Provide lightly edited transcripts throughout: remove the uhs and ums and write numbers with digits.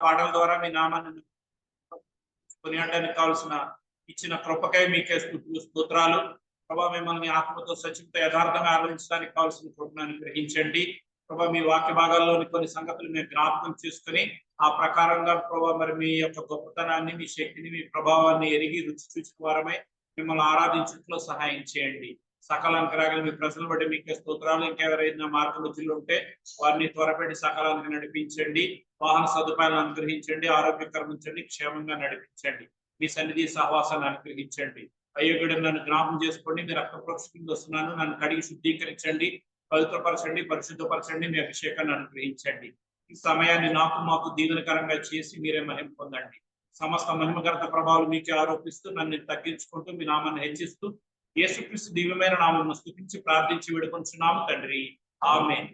పాటల ద్వారా మీ నామాన్ని కొనియాడడానికి కావాల్సిన ఇచ్చిన కృపకై మీకే స్తోత్రాలు. ప్రభా, మిమ్మల్ని ఆత్మతో సచివతో యథార్థంగా ఆరాధించడానికి కావాల్సిన కృపను అనుగ్రహించండి. ప్రభా, మీ వాక్య భాగాల్లోని కొన్ని సంగతులు మేము జ్ఞాపకం చేసుకుని ఆ ప్రకారంగా ప్రభా మరి మీ యొక్క గొప్పతనాన్ని, మీ శక్తిని, మీ ప్రభావాన్ని ఎరిగి రుచి చూసిన వారమై మిమ్మల్ని ఆరాధించడంలో సహాయం చేయండి. సకల అంకరాగలు మీ ప్రజలు బట్టి మీకే స్తోత్రాలు. ఇంకెవరైనా మార్గమధ్యలో ఉంటే వారిని త్వరపెట్టి సకాలానికి నడిపించండి. వాహన సదుపాయాలను అనుగ్రహించండి. ఆరోగ్యకరం ఉంచండి. క్షేమంగా నడిపించండి. మీ సన్నిధి సహవాసాన్ని అనుగ్రహించండి. అయ్యోగుడు నన్ను జ్ఞాపం చేసుకోండి. మీ రక్త ప్రోక్షకులు వస్తున్నాను. నన్ను కడిగి శుద్ధీకరించండి, పవిత్రపరచండి, పరిశుద్ధపరచండి. మీ అభిషేకాన్ని అనుగ్రహించండి. ఈ సమయాన్ని నాకు మాకు దీవెనకరంగా చేసి మీరే మహిమ పొందండి. సమస్త మహిమగత ప్రభావాలు మీకే ఆరోపిస్తూ నన్ను తగ్గించుకుంటూ మీ నామాన్ని హెచ్చిస్తూ యేసుక్రీస్తు దివ్యమైన నామమును స్తుతించి ప్రార్థించి వేడుకొంచున్నాము తండ్రి. ఆమేన్.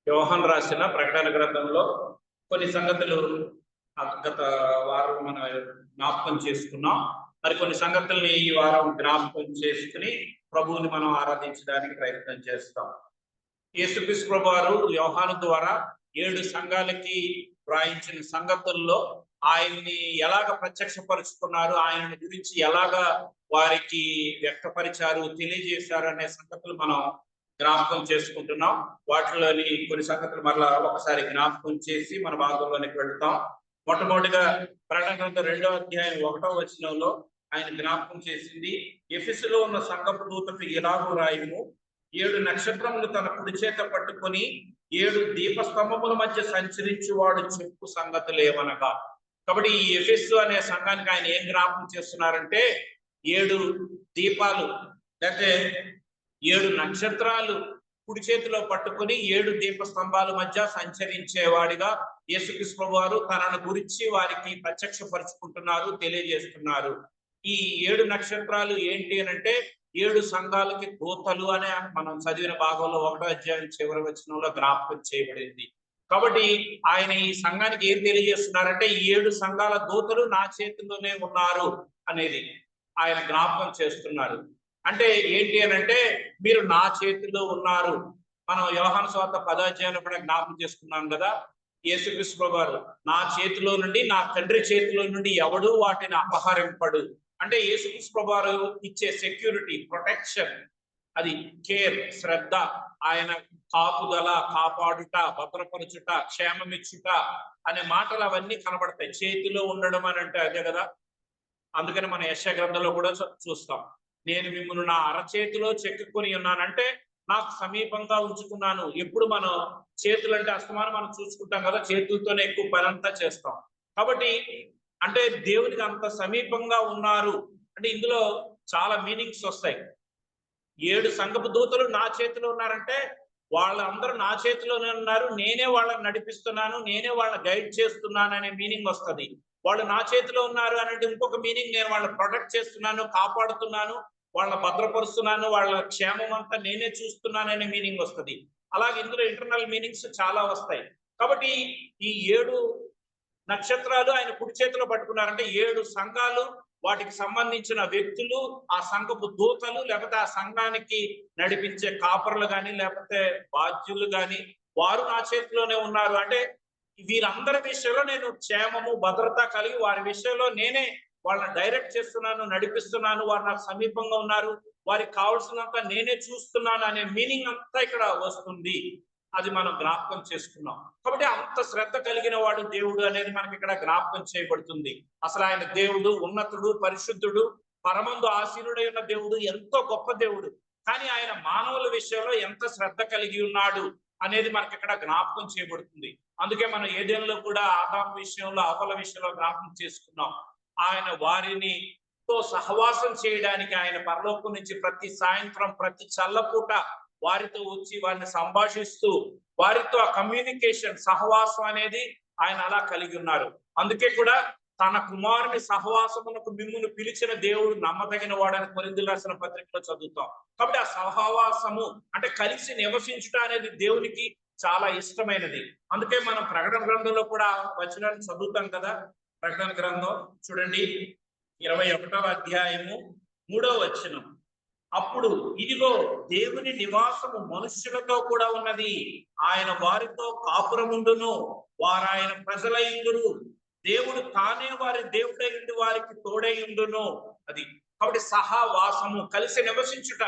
యోహాను రాసిన ప్రకటన గ్రంథంలో కొన్ని సంగతులు గత వారం మనం జ్ఞాపకం చేసుకున్నాం. మరి కొన్ని సంగతుల్ని ఈ వారం జ్ఞాపకం చేసుకుని ప్రభువుని మనం ఆరాధించడానికి ప్రయత్నం చేస్తాం. యేసుక్రీస్తు ప్రభువారు యోహాను ద్వారా 7 సంఘాలకి వ్రాయించిన సంగతుల్లో ఆయన్ని ఎలాగ ప్రత్యక్షపరుచుకున్నారు, ఆయన గురించి ఎలాగ వారికి వ్యక్తపరిచారు, తెలియజేశారు అనే సంగతులు మనం జ్ఞాపకం చేసుకుంటున్నాం. వాటిలోని కొన్ని సంగతులు మరలా ఒకసారి జ్ఞాపకం చేసి మన భాగంలోనికి వెళ్తాం. మొట్టమొదటిగా ప్రకటన గ్రంథం 2వ అధ్యాయం 1వ వచనంలో ఆయన జ్ఞాపకం చేసింది, ఎఫెసులో ఉన్న సంఘపు దూతకు ఇలాగూ రాయుము, 7 నక్షత్రములు తన కుడి చేత పట్టుకొని 7 దీపస్తంభముల మధ్య సంచరించువాడు చెప్పు సంగతులు ఏమనగా. కాబట్టి ఈ ఎఫెసు అనే సంఘానికి ఆయన ఏం జ్ఞాపకం చేస్తున్నారంటే 7 దీపాలు లేకపోతే 7 నక్షత్రాలు కుడి చేతిలో పట్టుకుని 7 దీపస్తంభాల మధ్య సంచరించేవాడిగా యేసుక్రీస్తు ప్రభువారు తనను గురించి వారికి ప్రత్యక్షపరుచుకుంటున్నారు, తెలియజేస్తున్నారు. ఈ 7 నక్షత్రాలు ఏంటి అంటే 7 సంఘాలకి దూతలు అనే మనం చదివిన భాగంలో 1వ అధ్యాయం చివరి వచనంలో జ్ఞాపకం చేయబడింది. కాబట్టి ఆయన ఈ సంఘానికి ఏం తెలియజేస్తున్నారంటే 7 సంఘాల దూతలు నా చేతిలోనే ఉన్నారు అనేది ఆయన జ్ఞాపకం చేస్తున్నారు. అంటే ఏంటి అని అంటే మీరు నా చేతిలో ఉన్నారు. మనం యోహాను సువార్త 10వ అధ్యాయంలో కూడా జ్ఞాపకం చేసుకున్నాం కదా, యేసుక్రీస్తు ప్రభువారు నా చేతిలో నుండి, నా తండ్రి చేతిలో నుండి ఎవడు వాటిని అపహరింపడు. అంటే యేసుక్రీస్తు ప్రభువారు ఇచ్చే సెక్యూరిటీ, ప్రొటెక్షన్, అది కేర్, శ్రద్ధ, ఆయన కాపుదల, కాపాడుట, భద్రపరచుట, క్షేమమిచ్చుట అనే మాటలు అవన్నీ కనబడతాయి. చేతిలో ఉండడం అని అంటే అదే కదా. అందుకని మన యెషయా గ్రంథంలో కూడా చూస్తాం, నేను మిమ్మల్ని నా అరచేతిలో చెక్కుకొని ఉన్నానంటే నాకు సమీపంగా ఉంచుకున్నాను. ఎప్పుడు మనం చేతులు అంటే అస్తమానం మనం చూసుకుంటాం కదా, చేతులతోనే ఎక్కువ పని అంతా చేస్తాం. కాబట్టి అంటే దేవునికి అంత సమీపంగా ఉన్నారు అంటే ఇందులో చాలా మీనింగ్స్ వస్తాయి. 7 సంఘపు దూతలు నా చేతిలో ఉన్నారంటే వాళ్ళందరూ నా చేతిలోనే ఉన్నారు, నేనే వాళ్ళని నడిపిస్తున్నాను, నేనే వాళ్ళని గైడ్ చేస్తున్నాను అనే మీనింగ్ వస్తుంది. వాళ్ళు నా చేతిలో ఉన్నారు అంటే ఇంకొక మీనింగ్, నేను వాళ్ళని ప్రొటెక్ట్ చేస్తున్నాను, కాపాడుతున్నాను, వాళ్ళని భద్రపరుస్తున్నాను, వాళ్ళ క్షేమం అంతా నేనే చూస్తున్నాను అనే మీనింగ్ వస్తుంది. అలాగే ఇందులో ఇంటర్నల్ మీనింగ్స్ చాలా వస్తాయి. కాబట్టి ఈ 7 నక్షత్రాలు ఆయన కుడి చేతిలో పట్టుకున్నారంటే 7 సంఘాలు, వాటికి సంబంధించిన వ్యక్తులు, ఆ సంఘపు దూతలు, లేకపోతే ఆ సంఘానికి నడిపించే కాపరులు కానీ లేకపోతే బాధ్యులు కానీ వారు నా చేతిలోనే ఉన్నారు. అంటే వీరందరి విషయంలో నేను క్షేమము, భద్రత కలిగి వారి విషయంలో నేనే వాళ్ళని డైరెక్ట్ చేస్తున్నాను, నడిపిస్తున్నాను, వారు నాకు సమీపంగా ఉన్నారు, వారికి కావాల్సినంత నేనే చూస్తున్నాను అనే మీనింగ్ అంతా ఇక్కడ వస్తుంది. అది మనం జ్ఞాపకం చేసుకున్నాం. కాబట్టి అంత శ్రద్ధ కలిగిన వాడు దేవుడు అనేది మనకి ఇక్కడ జ్ఞాపకం చేయబడుతుంది. అసలు ఆయన దేవుడు, ఉన్నతుడు, పరిశుద్ధుడు, పరమందు ఆసీనుడై ఉన్న దేవుడు, ఎంతో గొప్ప దేవుడు. కానీ ఆయన మానవుల విషయంలో ఎంత శ్రద్ధ కలిగి ఉన్నాడు అనేది మనకి ఇక్కడ జ్ఞాపకం చేయబడుతుంది. అందుకే మనం ఏదైనా కూడా ఆదాము విషయంలో, హవ్వల విషయంలో జ్ఞాపకం చేసుకున్నాం. ఆయన వారిని తో సహవాసం చేయడానికి ఆయన పరలోకం నుంచి ప్రతి సాయంత్రం, ప్రతి చల్లపూట వారితో వచ్చి వారిని సంభాషిస్తూ వారితో ఆ కమ్యూనికేషన్, సహవాసం అనేది ఆయన అలా కలిగి ఉన్నారు. అందుకే కూడా తన కుమారుని సహవాసమునకు మిమ్మును పిలిచిన దేవుడు నమ్మదగిన వాడని కొరింథీయులకు రాసిన పత్రికలో చదువుతాం. కాబట్టి ఆ సహవాసము అంటే కలిసి నివసించుట అనేది దేవునికి చాలా ఇష్టమైనది. అందుకే మనం ప్రకటన గ్రంథంలో కూడా వచనాన్ని చదువుతాం కదా. ప్రకటన గ్రంథం చూడండి, 21వ అధ్యాయము 3వ వచనం. అప్పుడు ఇదిగో దేవుని నివాసము మనుష్యులతో కూడా ఉన్నది, ఆయన వారితో కాపురముండును, వారు ఆయన ప్రజలైందురు, దేవుడు తానే వారి దేవుడై ఉండి వారికి తోడై ఉండును. అది కాబట్టి సహవాసము, కలిసి నివసించుట.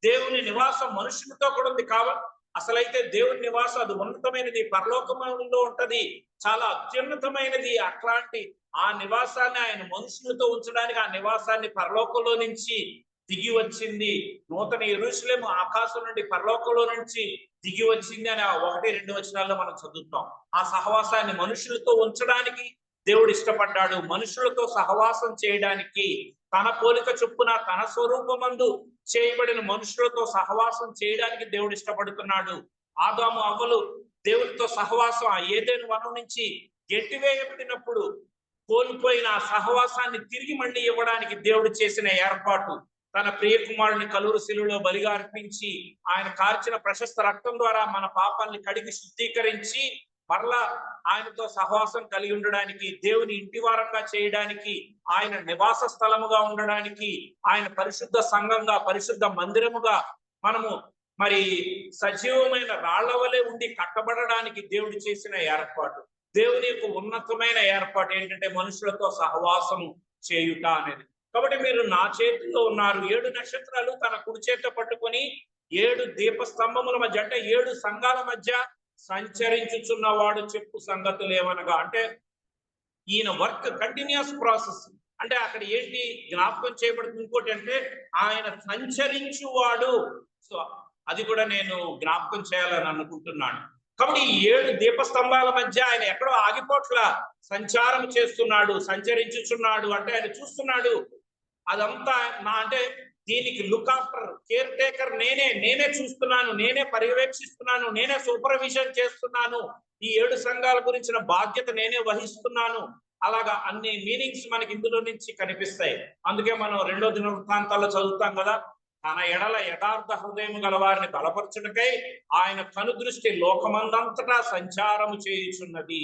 దేవుని నివాసం మనుషులతో కూడా ఉంది కాబట్టి అసలైతే దేవుని నివాసం అది ఉన్నతమైనది, పరలోకంలో ఉంటది, చాలా అత్యున్నతమైనది. అట్లాంటి ఆ నివాసాన్ని ఆయన మనుషులతో ఉంచడానికి ఆ నివాసాన్ని పరలోకంలో నుంచి దిగి వచ్చింది. నూతన యెరూషలేము ఆకాశం నుండి పరలోకంలో నుంచి దిగి వచ్చింది అని 1-2 వచనాల్లో మనం చదువుతాం. ఆ సహవాసాన్ని మనుషులతో ఉంచడానికి దేవుడు ఇష్టపడ్డాడు. మనుషులతో సహవాసం చేయడానికి, తన పోలిక చొప్పున తన స్వరూపమందు చేయబడిన మనుషులతో సహవాసం చేయడానికి దేవుడు ఇష్టపడుతున్నాడు. ఆదాము అవ్వలు దేవుడితో సహవాసం ఆ ఏదెను వనం నుంచి ఎట్టివేయబడినప్పుడు కోల్పోయిన ఆ సహవాసాన్ని తిరిగి మళ్ళీ ఇవ్వడానికి దేవుడు చేసిన ఏర్పాటు. తన ప్రియ కుమారుని కలువరి శిలువలో బలిగా అర్పించి ఆయన కార్చిన ప్రశస్త రక్తం ద్వారా మన పాపాన్ని కడిగి శుద్ధీకరించి మరలా ఆయనతో సహవాసం కలిగి ఉండడానికి, దేవుని ఇంటి వారంగా చేయడానికి, ఆయన నివాస స్థలముగా ఉండడానికి, ఆయన పరిశుద్ధ సంఘంగా, పరిశుద్ధ మందిరముగా మనము మరి సజీవమైన రాళ్ల వలె ఉండి కట్టబడడానికి దేవుడు చేసిన ఏర్పాటు. దేవుని యొక్క ఉన్నతమైన ఏర్పాటు ఏంటంటే మనుషులతో సహవాసము చేయుట అనేది. కాబట్టి మీరు నా చేతిలో ఉన్నారు. 7 నక్షత్రాలు తన కుడి చేత పట్టుకొని 7 దీపస్తంభముల మధ్య అంటే 7 సంఘాల మధ్య సంచరించుచున్నవాడు చెప్పు సంగతులు ఏమనగా, అంటే ఈయన వర్క్ కంటిన్యూస్ ప్రాసెస్. అంటే అక్కడ ఏంటి జ్ఞాపకం చేయబడుతుంది. ఇంకోటి అంటే ఆయన సంచరించువాడు. సో అది కూడా నేను జ్ఞాపకం చేయాలని అనుకుంటున్నాను. కాబట్టి ఈ 7 దీపస్తంభాల మధ్య ఆయన ఎక్కడో ఆగిపోట్ల సంచారం చేస్తున్నాడు, సంచరించుచున్నాడు. అంటే ఆయన చూస్తున్నాడు అదంతా. అంటే దీనికి లుక్ ఆఫ్టర్, కేర్ టేకర్ నేనే చూస్తున్నాను, నేనే పర్యవేక్షిస్తున్నాను, నేనే సూపర్విజన్ చేస్తున్నాను, ఈ 7 సంఘాల గురించిన బాధ్యత నేనే వహిస్తున్నాను. అలాగా అన్ని మీనింగ్స్ మనకి ఇందులో నుంచి కనిపిస్తాయి. అందుకే మనం 2వ దినవృత్తాంతాల్లో చదువుతాం కదా, తన ఎడల యథార్థ హృదయం గల వారిని బలపరచుటకై ఆయన కనుదృష్టి లోకమందంతటా సంచారము చేయుచున్నది.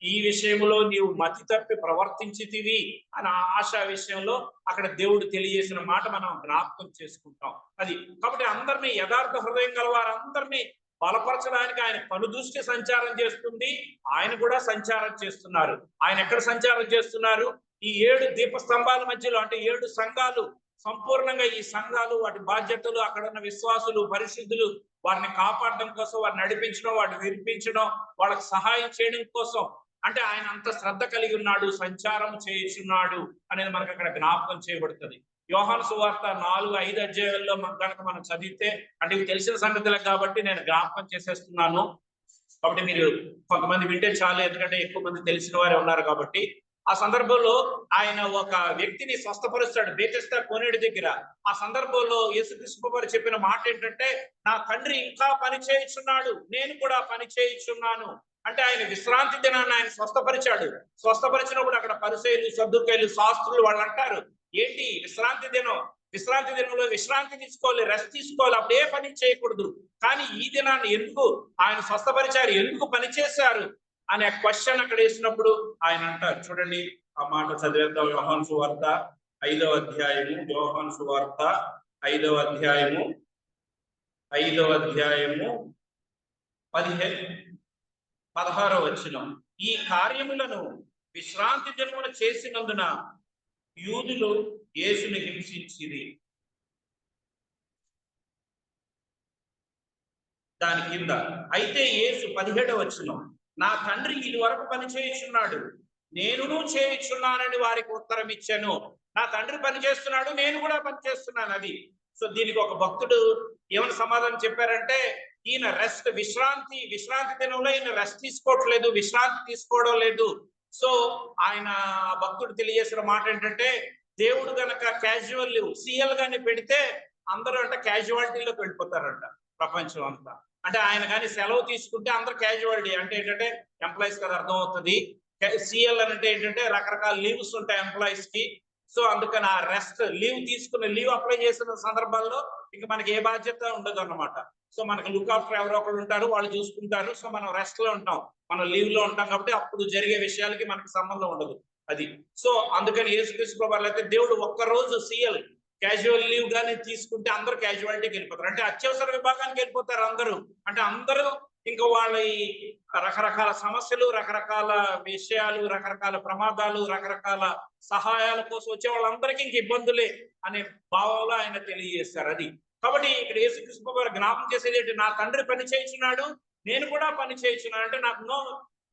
ఈ విషయంలో నీవు మతి తప్పి ప్రవర్తించితివి అని ఆశ విషయంలో అక్కడ దేవుడు తెలియజేసిన మాట మనం జ్ఞాపకం చేసుకుంటాం. అది కాబట్టి అందరినీ యథార్థ హృదయం గల వారందరినీ బలపరచడానికి ఆయన కనుదృష్టి సంచారం చేస్తుంది. ఆయన కూడా సంచారం చేస్తున్నారు. ఆయన ఎక్కడ సంచారం చేస్తున్నారు? ఈ 7 దీపస్తంభాల మధ్యలో. అంటే 7 సంఘాలు సంపూర్ణంగా, ఈ సంఘాలు వాటి బాధ్యతలు, అక్కడ ఉన్న విశ్వాసులు, పరిశుద్ధులు వారిని కాపాడడం కోసం, వారిని నడిపించడం, వాటిని వినిపించడం, వాళ్ళకి సహాయం చేయడం కోసం అంటే ఆయన అంత శ్రద్ధ కలిగి ఉన్నాడు, సంచారం చేయుచున్నాడు అనేది మనకు అక్కడ జ్ఞాపకం చేయబడుతుంది. యోహాను సువార్త 4-5 అధ్యాయాల్లో కనుక మనం చదివితే, అంటే ఇవి తెలిసిన సంగతులే కాబట్టి నేను జ్ఞాపకం చేసేస్తున్నాను. కాబట్టి మీరు కొంతమంది వింటే చాలు, ఎందుకంటే ఎక్కువ మంది తెలిసిన వారే ఉన్నారు కాబట్టి. ఆ సందర్భంలో ఆయన ఒక వ్యక్తిని స్వస్థపరుస్తాడు బేతెస్దా కోనేరు దగ్గర. ఆ సందర్భంలో యేసుక్రీస్తు వారు చెప్పిన మాట ఏంటంటే, నా తండ్రి ఇంకా పని చేయుచున్నాడు, నేను కూడా పని చేయుచున్నాను. అంటే ఆయన విశ్రాంతి దినాన్ని ఆయన స్వస్థపరిచాడు. స్వస్థపరిచినప్పుడు అక్కడ పరిసయ్యులు, సద్దుకయ్యులు, శాస్త్రులు వాళ్ళు అంటారు, ఏంటి విశ్రాంతి దినం, విశ్రాంతి దినంలో విశ్రాంతి తీసుకోవాలి, రెస్ట్ తీసుకోవాలి, అప్పుడు ఏ పని చేయకూడదు. కానీ ఈ దినాన్ని ఎందుకు ఆయన స్వస్థపరిచారు, ఎందుకు పని చేశారు అనే క్వశ్చన్ అక్కడ వేసినప్పుడు ఆయన అంటారు, చూడండి ఆ మాట చదివేద్దాం. యోహాను సువార్త 5వ అధ్యాయము, యోహాను సువార్త 5వ అధ్యాయము 16వ వచనం. ఈ కార్యములను విశ్రాంతి దినమున చేసినందున యూదులు యేసుని హింసించిరి. దాని కింద అయితే యేసు 17వ వచనం, నా తండ్రి ఇది వరకు పని చేయుచున్నాడు, నేనును చేయుచున్నానని వారికి ఉత్తరం ఇచ్చాను. నా తండ్రి పని చేస్తున్నాడు, నేను కూడా పని చేస్తున్నాను. అది సో దీనికి ఒక భక్తుడు ఏమని సమాధానం చెప్పారంటే, ఈయన విశ్రాంతి దినంలో ఈయన రెస్ట్ తీసుకోవట్లేదు, విశ్రాంతి తీసుకోవడం లేదు. సో ఆయన భక్తుడు తెలియజేసిన మాట ఏంటంటే, దేవుడు గనక క్యాజువల్ లీవ్ సిఎల్ గాని పెడితే అందరూ అంటే క్యాజువాలిటీలోకి వెళ్ళిపోతారంట ప్రపంచం అంతా. అంటే ఆయన కానీ సెలవు తీసుకుంటే అందరూ క్యాజువాలిటీ అంటే ఏంటంటే ఎంప్లాయీస్ కదా అర్థం అవుతుంది. సిఎల్ అంటే ఏంటంటే రకరకాల లీవ్స్ ఉంటాయి ఎంప్లాయీస్ కి. సో అందుకని ఆ రెస్ట్ లీవ్ అప్లై చేసిన సందర్భాల్లో ఇంకా మనకి ఏ బాధ్యత ఉండదు అన్నమాట. సో మనకి లుక్ ఆఫ్టర్ ఎవరో ఒకరు ఉంటారు, వాళ్ళు చూసుకుంటారు. సో మనం రెస్ట్ లో ఉంటాం, మనం లీవ్ లో ఉంటాం కాబట్టి అప్పుడు జరిగే విషయాలకి మనకి సంబంధం ఉండదు. అది. సో అందుకని యేసుక్రీస్తు ప్రభువు అయితే దేవుడు ఒక్కరోజు CL క్యాజువల్ లీవ్ గానే తీసుకుంటే అందరూ క్యాజువాలిటీకి వెళ్ళిపోతారు. అంటే అత్యవసర విభాగానికి వెళ్ళిపోతారు అందరూ. అంటే అందరూ ఇంకా వాళ్ళ ఈ రకరకాల సమస్యలు, రకరకాల విషయాలు, రకరకాల ప్రమాదాలు, రకరకాల సహాయాల కోసం వచ్చే వాళ్ళందరికీ ఇంక ఇబ్బందులే అనే భావంలో ఆయన తెలియజేస్తారు. అది కాబట్టి ఇక్కడ యేసుక్రీస్తు ప్రభువు గారు జ్ఞాపకం చేసేది ఏంటి? నా తండ్రి పని చేయించున్నాడు, నేను కూడా పని చేయించున్నాను. అంటే నాకు నో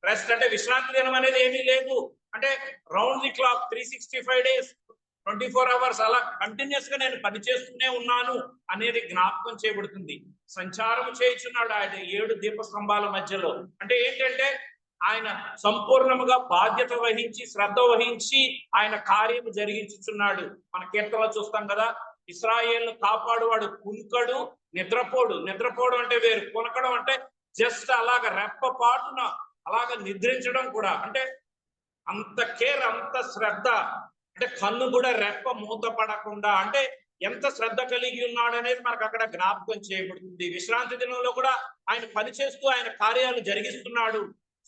రెస్ట్, అంటే విశ్రాంతి దినం అనేది ఏమీ లేదు. అంటే round the clock 365 days 24 hours అలా కంటిన్యూస్ గా నేను పని చేస్తూనే ఉన్నాను అనేది జ్ఞాపకం చేయబడుతుంది. సంచారం చేయించున్నాడు ఆయన 7 దీపస్తంభాల మధ్యలో. అంటే ఏంటంటే ఆయన సంపూర్ణముగా బాధ్యత వహించి, శ్రద్ధ వహించి ఆయన కార్యము జరిగించుచున్నాడు. మన కీర్తనలో చూస్తాం కదా, ఇశ్రాయేలును కాపాడువాడు కునుకడు నిద్రపోడు. నిద్రపోవడం అంటే వేరు, కునకడం అంటే జస్ట్ అలాగ రెప్పపాటున అలాగ నిద్రించడం కూడా. అంటే అంత కేర్, అంత శ్రద్ధ, అంటే కన్ను కూడా రెప్ప మూతపడకుండా, అంటే ఎంత శ్రద్ధ కలిగి ఉన్నాడు అనేది మనకు అక్కడ జ్ఞాపకం చేయబడుతుంది. విశ్రాంతి దినంలో కూడా ఆయన పని చేస్తూ ఆయన కార్యాలు జరిగిస్తున్నాడు.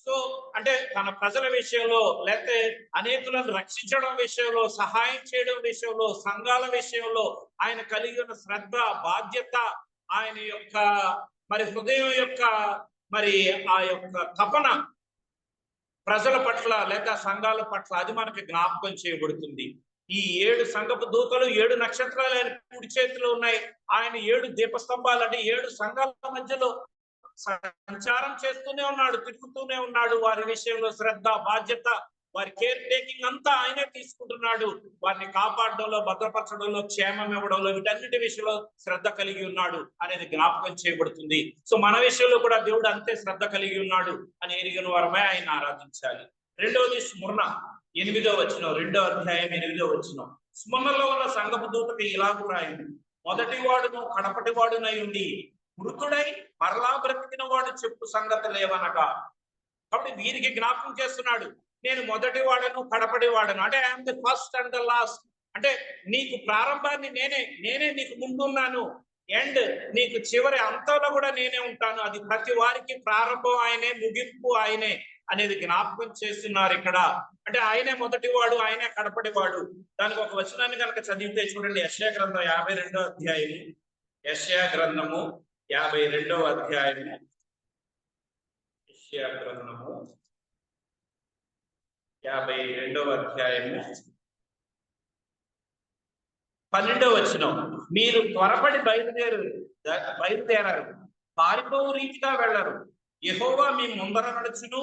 సో అంటే తన ప్రజల విషయంలో, లేకపోతే అనేకులను రక్షించడం విషయంలో, సహాయం చేయడం విషయంలో, సంఘాల విషయంలో ఆయన కలిగి ఉన్న శ్రద్ధ, బాధ్యత, ఆయన యొక్క మరి హృదయం యొక్క మరి ఆ యొక్క తపన ప్రజల పట్ల లేక సంఘాల పట్ల అది మనకి జ్ఞాపకం చేయబడుతుంది. ఈ 7 సంఘపు దూతలు 7 నక్షత్రాలు ఆయన కుడి చేతిలో ఉన్నాయి. ఆయన 7 దీపస్తంభాలు, అంటే 7 సంఘాల మధ్యలో సంచారం చేస్తూనే ఉన్నాడు, తిరుగుతూనే ఉన్నాడు. వారి విషయంలో శ్రద్ధ, బాధ్యత, వారి కేర్ టేకింగ్ అంతా ఆయనే తీసుకుంటున్నాడు. వారిని కాపాడడంలో, భద్రపరచడంలో, క్షేమం ఇవ్వడంలో, వీటన్నిటి విషయంలో శ్రద్ధ కలిగి ఉన్నాడు అనేది జ్ఞాపకం చేయబడుతుంది. సో మన విషయంలో కూడా దేవుడు అంతే శ్రద్ధ కలిగి ఉన్నాడు అని ఎరిగిన వారమే ఆయన ఆరాధించాలి. రెండవది స్మరణ, 8వ వచనం, 2వ అధ్యాయం 8వ వచనం. స్మరణలో ఉన్న సంఘపు దూతకి ఇలాగ రాయింది, మొదటి వాడును కడపటి వాడునై ఉండి మృతుడై మరలా బ్రతికిన వాడు చెప్పు సంగతి లేవనగా. కాబట్టి వీరికి జ్ఞాపకం చేస్తున్నాడు, నేను మొదటి వాడను కడపటి వాడను. అంటే I'm the first and the last. అంటే నీకు ప్రారంభాన్ని నేనే నీకు ముందున్నాను, అండ్ నీకు చివరి అంతంలో కూడా నేనే ఉంటాను. అది ప్రతి వారికి ప్రారంభం ఆయనే, ముగింపు ఆయనే అనేది జ్ఞాపకం చేస్తున్నారు ఇక్కడ. అంటే ఆయనే మొదటి వాడు, ఆయనే కడపటి వాడు. దానికి ఒక వచనాన్ని కనుక చదివితే చూడండి, యెషయా గ్రంథం 52వ అధ్యాయము, యెషయా గ్రంథము 52వ అధ్యాయము, యెషయా గ్రంథము 52వ అధ్యాయము 12వ వచనం. మీరు త్వరపడి బయలుదేరారు, పారిపోవు రీతిగా వెళ్ళరు. యెహోవా మీ ముందర నడుచును,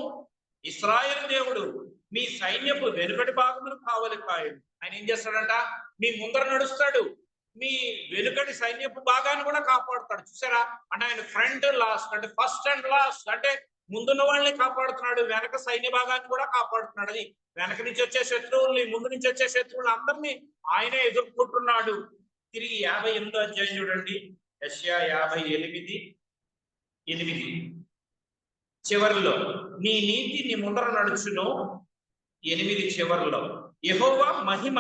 ఇశ్రాయేలు దేవుడు మీ సైన్యపు వెనుకటి భాగమును కావలి కాయడు. ఆయన ఏం చేస్తాడంట? మీ ముందర నడుస్తాడు, మీ వెనుకటి సైన్యపు భాగాన్ని కూడా కాపాడుతాడు. చూసారా? అంటే ఆయన ఫ్రంట్ లాస్ట్, అంటే ఫస్ట్ అండ్ లాస్ట్. అంటే ముందున్న వాళ్ళని కాపాడుతున్నాడు, వెనక సైన్య భాగాన్ని కూడా కాపాడుతున్నాడు. అది వెనక నుంచి వచ్చే శత్రువుల్ని, ముందు నుంచి వచ్చే శత్రువులు అందరినీ ఆయనే ఎదుర్కొంటున్నాడు. తిరిగి 58వ అధ్యాయం చూడండి, యెషయా 58:8 చివరిలో, నీ నీతి నీ ముందర నడుచును. 8 చివరిలో, యెహోవా మహిమ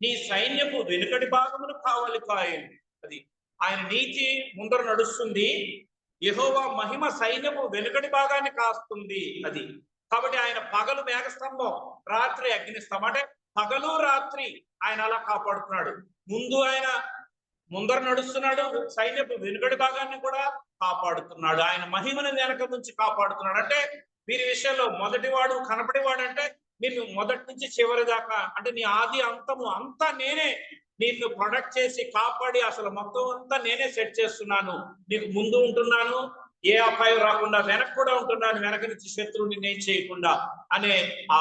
నీ సైన్యపు వెనుకటి భాగమును కావలి కాయను. అది ఆయన నీతి ముందర నడుస్తుంది, యెహోవా మహిమ సైన్యపు వెనుకటి భాగాన్ని కాస్తుంది. అది కాబట్టి ఆయన పగలు మేఘస్తంభం, రాత్రి అగ్నిస్తంభం. అంటే పగలు రాత్రి ఆయన అలా కాపాడుతున్నాడు. ముందు ఆయన ముందర నడుస్తున్నాడు, సైన్యపు వెనుకటి భాగాన్ని కూడా కాపాడుతున్నాడు. ఆయన మహిమను వెనక నుంచి కాపాడుతున్నాడు. అంటే వీరి విషయంలో మొదటివాడు కనపడేవాడు, అంటే నేను మొదటి నుంచి చివరి దాకా, అంటే నీ ఆది అంతము అంతా నేనే నిన్ను ప్రొటెక్ట్ చేసి కాపాడి అసలు మొత్తం అంతా నేనే సెట్ చేస్తున్నాను. నీకు ముందు ఉంటున్నాను, ఏ అపాయం రాకుండా, వెనక కూడా ఉంటున్నాను, వెనక నుంచి శత్రువుని నేను చేయకుండా అనే ఆ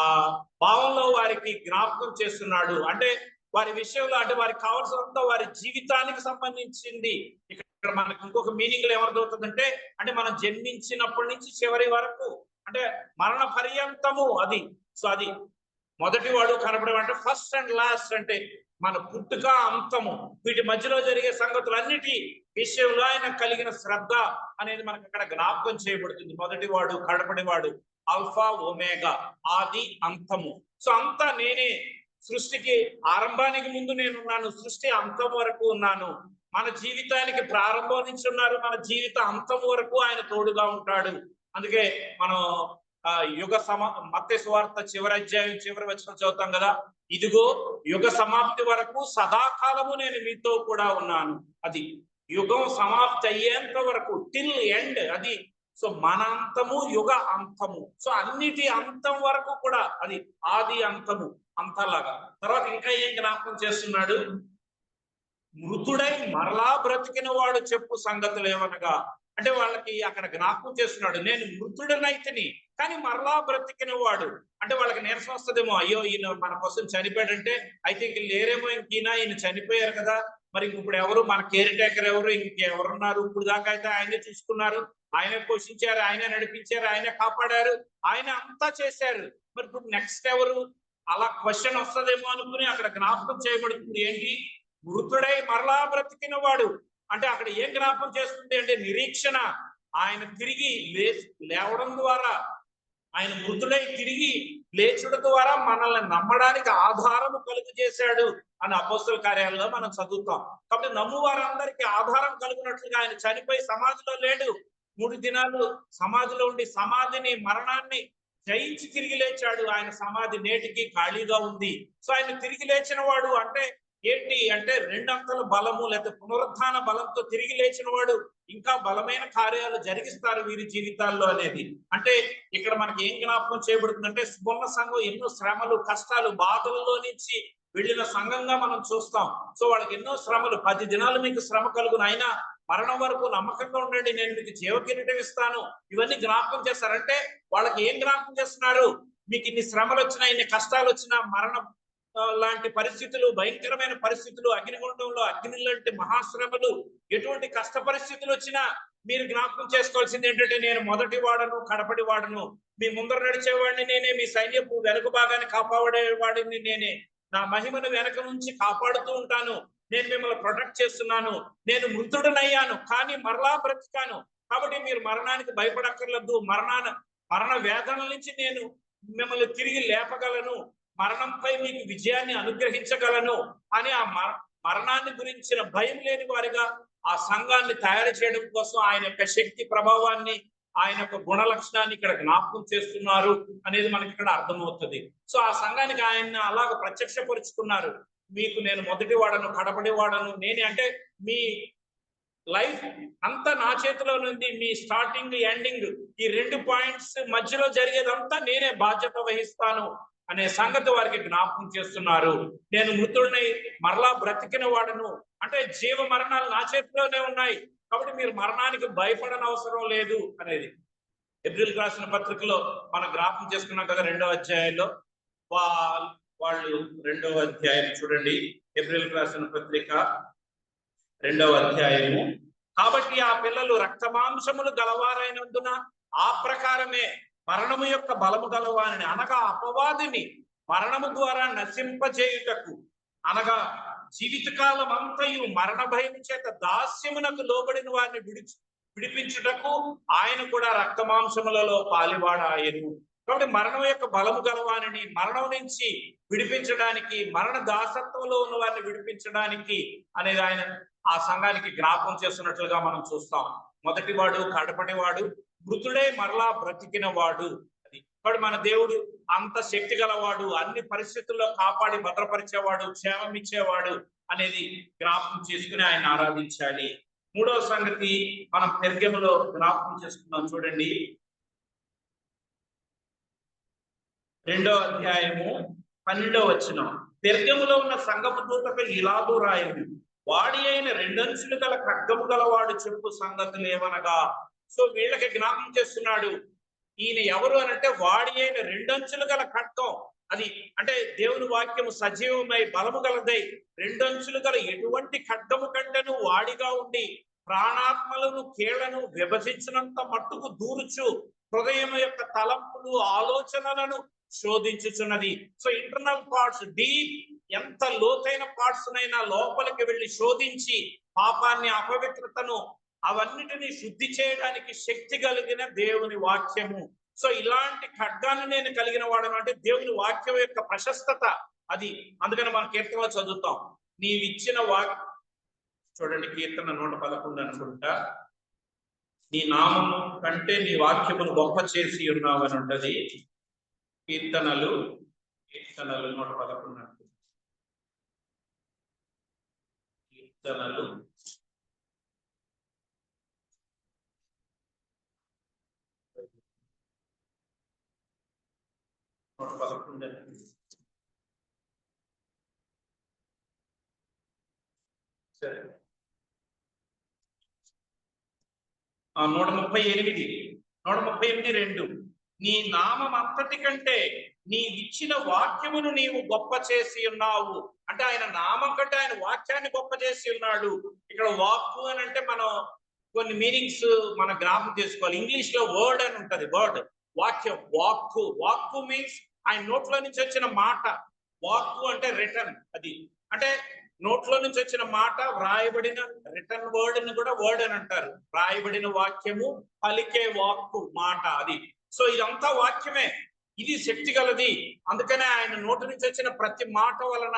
భావంలో వారికి జ్ఞాపకం చేస్తున్నాడు. అంటే వారి విషయంలో, అంటే వారికి కావాల్సినంత వారి జీవితానికి సంబంధించింది. ఇక్కడ మనకు ఇంకొక మీనింగ్ ఏమర్థమవుతుందంటే, అంటే మనం జన్మించినప్పటి నుంచి చివరి వరకు, అంటే మరణ పర్యంతము. అది సో అది మొదటి వాడు కనపడడం, అంటే ఫస్ట్ అండ్ లాస్ట్, అంటే మన పుట్టుక అంతము, వీటి మధ్యలో జరిగే సంగతులన్నిటి విషయంలో ఆయన కలిగిన శ్రద్ధ అనేది మనకు అక్కడ జ్ఞాపకం చేయబడుతుంది. మొదటి వాడు, కడపటి వాడు, ఆల్ఫా ఒమేగా, ఆది అంతము. సో అంతా నేనే. సృష్టికి ఆరంభానికి ముందు నేనున్నాను, సృష్టి అంతం వరకు ఉన్నాను. మన జీవితానికి ప్రారంభం నుంచి ఉన్నారు, మన జీవిత అంతం వరకు ఆయన తోడుగా ఉంటాడు. అందుకే మనం యుగ మత్తయి సువార్త చివరి అధ్యాయం చివరి వచనం చదువుతాం కదా, ఇదిగో యుగ సమాప్తి వరకు సదాకాలము నేను మీతో కూడా ఉన్నాను. అది యుగం సమాప్తి అయ్యేంత వరకు, టిల్ ఎండ్. అది సో మన అంతము యుగ అంతము. సో అన్నిటి అంతం వరకు కూడా, అది ఆది అంతము అంతలాగా. తర్వాత ఇంకా ఏం జ్ఞాపకం చేస్తున్నాడు? మృతుడై మరలా బ్రతికిన వాడు చెప్పు సంగతులు ఏమనగా, అంటే వాళ్ళకి అక్కడ జ్ఞాపకం చేస్తున్నాడు, నేను మృతుడనైతిని కానీ మరలా బ్రతికిన వాడు. అంటే వాళ్ళకి నీరసం వస్తుందేమో, అయ్యో ఈయన మన కోసం చనిపోయాడంటే అయితే ఇంక లేరేమో, ఈయన చనిపోయారు కదా, మరి ఇప్పుడు ఎవరు మన కేర్ టేకర్ ఎవరు, ఇంకెవరున్నారు? ఇప్పుడు దాకా అయితే ఆయనే చూసుకున్నారు, ఆయనే పోషించారు, ఆయనే నడిపించారు, ఆయనే కాపాడారు, ఆయన అంతా చేశారు, మరి ఇప్పుడు నెక్స్ట్ ఎవరు? అలా క్వశ్చన్ వస్తుందేమో అనుకుని అక్కడ జ్ఞాపకం చేయబడుతుంది. ఏంటి? మృతుడై మరలా బ్రతికిన వాడు. అంటే అక్కడ ఏం జ్ఞాపకం చేస్తుంది అంటే నిరీక్షణ. ఆయన తిరిగి లేవడం ద్వారా, ఆయన మృతుడై తిరిగి లేచుడు ద్వారా మనల్ని నమ్మడానికి ఆధారము కలుగు చేశాడు అని అపోస్తల కార్యాలలో మనం చదువుతాం. కాబట్టి నమ్ము వారందరికీ ఆధారం కలుగునట్లుగా ఆయన చనిపోయి సమాధిలో లేడు. 3 దినాలు సమాధిలో ఉండి సమాధిని, మరణాన్ని జయించి తిరిగి లేచాడు. ఆయన సమాధి నేటికి ఖాళీగా ఉంది. సో ఆయన తిరిగి లేచిన వాడు అంటే ఏంటి అంటే, 2 అంతల బలము లేదా పునరుత్థాన బలంతో తిరిగి లేచిన వాడు ఇంకా బలమైన కార్యాలు జరిగిస్తారు వీరి జీవితాల్లో అనేది. అంటే ఇక్కడ మనకి ఏం జ్ఞాపకం చేయబడుతుందంటే, సువర్ణ సంఘం ఎన్నో శ్రమలు, కష్టాలు, బాధల్లో నుంచి వెళ్ళిన సంఘంగా మనం చూస్తాం. సో వాళ్ళకి ఎన్నో శ్రమలు, 10 దినాలు మీకు శ్రమ కలుగును, అయినా మరణం వరకు నమ్మకంగా ఉండండి, నేను మీకు జీవ కిరీటం ఇస్తాను, ఇవన్నీ జ్ఞాపకం చేస్తారంటే వాళ్ళకి ఏం జ్ఞాపకం చేస్తున్నారు? మీకు ఇన్ని శ్రమలు వచ్చినా, ఇన్ని కష్టాలు వచ్చినా, మరణం లాంటి పరిస్థితులు, భయంకరమైన పరిస్థితులు, అగ్నిగుండంలో అగ్ని లాంటి మహాశ్రమలు, ఎటువంటి కష్ట పరిస్థితులు వచ్చినా మీరు జ్ఞాపకం చేసుకోవాల్సింది ఏంటంటే, నేను మొదటి వాడను, కడపటి వాడను, మీ ముందర నడిచేవాడిని నేనే, మీ సైన్యపు వెనుక భాగాన్ని కాపాడేవాడిని నేనే, నా మహిమను వెనక నుంచి కాపాడుతూ ఉంటాను, నేను మిమ్మల్ని ప్రొటెక్ట్ చేస్తున్నాను, నేను మృతుడనయ్యాను కానీ మరలా బ్రతికాను, కాబట్టి మీరు మరణానికి భయపడక్కర్లేదు, మరణ వేదనల నుంచి నేను మిమ్మల్ని తిరిగి లేపగలను, మరణంపై మీకు విజయాన్ని అనుగ్రహించగలను అని ఆ మరణాన్ని గురించిన భయం లేని వారిగా ఆ సంఘాన్ని తయారు చేయడం కోసం ఆయన యొక్క శక్తి ప్రభావాన్ని, ఆయన యొక్క గుణ లక్షణాన్ని ఇక్కడ జ్ఞాపకం చేస్తున్నారు అనేది మనకి ఇక్కడ అర్థమవుతుంది. సో ఆ సంఘానికి ఆయన అలాగ ప్రత్యక్షపరుచుకున్నారు. మీకు నేను మొదటి వాడను, కడపడి వాడను నేనే. అంటే మీ లైఫ్ అంతా నా చేతిలో నుండి, మీ స్టార్టింగ్ ఎండింగ్ ఈ 2 పాయింట్స్ మధ్యలో జరిగేదంతా నేనే బాధ్యత వహిస్తాను అనే సంగతి వారికి జ్ఞాపకం చేస్తున్నారు. నేను మృతుడిని మరలా బ్రతికిన వాడను, అంటే జీవ మరణాలు నా చేతిలోనే ఉన్నాయి, కాబట్టి మీరు మరణానికి భయపడని అవసరం లేదు అనేది. హెబ్రీయులకు రాసిన పత్రికలో మనం జ్ఞాపకం చేసుకున్నాం కదా, 2వ అధ్యాయంలో వాళ్ళు 2వ అధ్యాయం చూడండి, హెబ్రీయులకు రాసిన పత్రిక 2వ అధ్యాయము. కాబట్టి ఆ పిల్లలు రక్తమాంసములు గలవారైనందున ఆ ప్రకారమే మరణము యొక్క బలము గలవారిని, అనగా అపవాదిని మరణము ద్వారా నశింపజేయుటకు, అనగా జీవితకాలం అంతయు మరణ భయం చేత దాస్యమునకు లోబడిన వారిని విడిపించుటకు ఆయన కూడా రక్తమాంసములలో పాలివాడాయను. కాబట్టి మరణం యొక్క బలము గలవారిని మరణం నుంచి విడిపించడానికి, మరణ దాసత్వంలో ఉన్న వారిని విడిపించడానికి అనేది ఆయన ఆ సంఘానికి జ్ఞాపకం చేస్తున్నట్లుగా మనం చూస్తాం. మొదటి వాడు, కడపటి వాడు, మృతుడే మరలా బ్రతికిన వాడు. అది ఇప్పుడు మన దేవుడు అంత శక్తి గలవాడు, అన్ని పరిస్థితుల్లో కాపాడి భద్రపరిచేవాడు, క్షేమం ఇచ్చేవాడు అనేది జ్ఞాపకం చేసుకుని ఆయన ఆరాధించాలి. 3వ సంగతి మనం పెర్గములో జ్ఞాపకం చేసుకున్నాం. చూడండి 2వ అధ్యాయము 12వ వచనం. పెర్గములో ఉన్న సంఘపు దూతకు ఇలాగూ రాయను, వాడి అయిన 2 అంచులు గల ఖడ్గము గలవాడు చెప్పు సంగతులు ఏమనగా. సో వీళ్ళకి జ్ఞాపకం చేస్తున్నాడు, ఈయన ఎవరు అనంటే వాడి అయిన 2 అంచులు గల ఖడ్గం. అది అంటే దేవుని వాక్యము సజీవమై బలము గలదై 2 అంచులు గల ఎటువంటి ఖడ్గము కంటేను వాడిగా ఉండి ప్రాణాత్మలను కీళ్లను విభజించినంత మట్టుకు దూరుచు హృదయం యొక్క తలంపులు ఆలోచనలను శోధించుచున్నది. సో ఇంటర్నల్ పార్ట్స్, డీప్, ఎంత లోతైన పార్ట్స్ నైనా లోపలికి వెళ్ళి శోధించి పాపాన్ని, అపవిత్రతను, అవన్నిటిని శుద్ధి చేయడానికి శక్తి కలిగిన దేవుని వాక్యము. సో ఇలాంటి ఖడ్గాన్ని నేను కలిగిన వాడను అంటే దేవుని వాక్యం యొక్క ప్రశస్తత అది. అందుకని మన కీర్తనలో చదువుతాం, నీవిచ్చిన చూడండి కీర్తన 111 అనుకుంటా, నీ నామము కంటే నీ వాక్యమును గొప్ప చేసి ఉన్నావు అని ఉంటది. కీర్తనలు 111. కీర్తనలు 111. సరే 138:2 నీ నామం అంతటి కంటే నీవిచ్చిన వాక్యమును నీవు గొప్ప చేసి ఉన్నావు. అంటే ఆయన నామం కంటే ఆయన వాక్యాన్ని గొప్ప చేసి ఉన్నాడు. ఇక్కడ వాక్కు అని అంటే మనం కొన్ని మీనింగ్స్ మన జ్ఞాపకం చేసుకోవాలి. ఇంగ్లీష్ లో వర్డ్ అని ఉంటది. వర్డ్ వాక్యం. వాక్కు. వాక్కు మీన్స్ ఆయన నోట్లో నుంచి వచ్చిన మాట. వాక్కు అంటే రిటర్న్. అది అంటే నోట్లో నుంచి వచ్చిన మాట, వ్రాయబడిన రిటర్న్ వర్డ్ ని కూడా వర్డ్ అని అంటారు. వ్రాయబడిన వాక్యము, పలికే వాక్కు, మాట. అది సో ఇదంతా వాక్యమే. ఇది శక్తి గలది. అందుకనే ఆయన నోటి నుంచి వచ్చిన ప్రతి మాట వలన,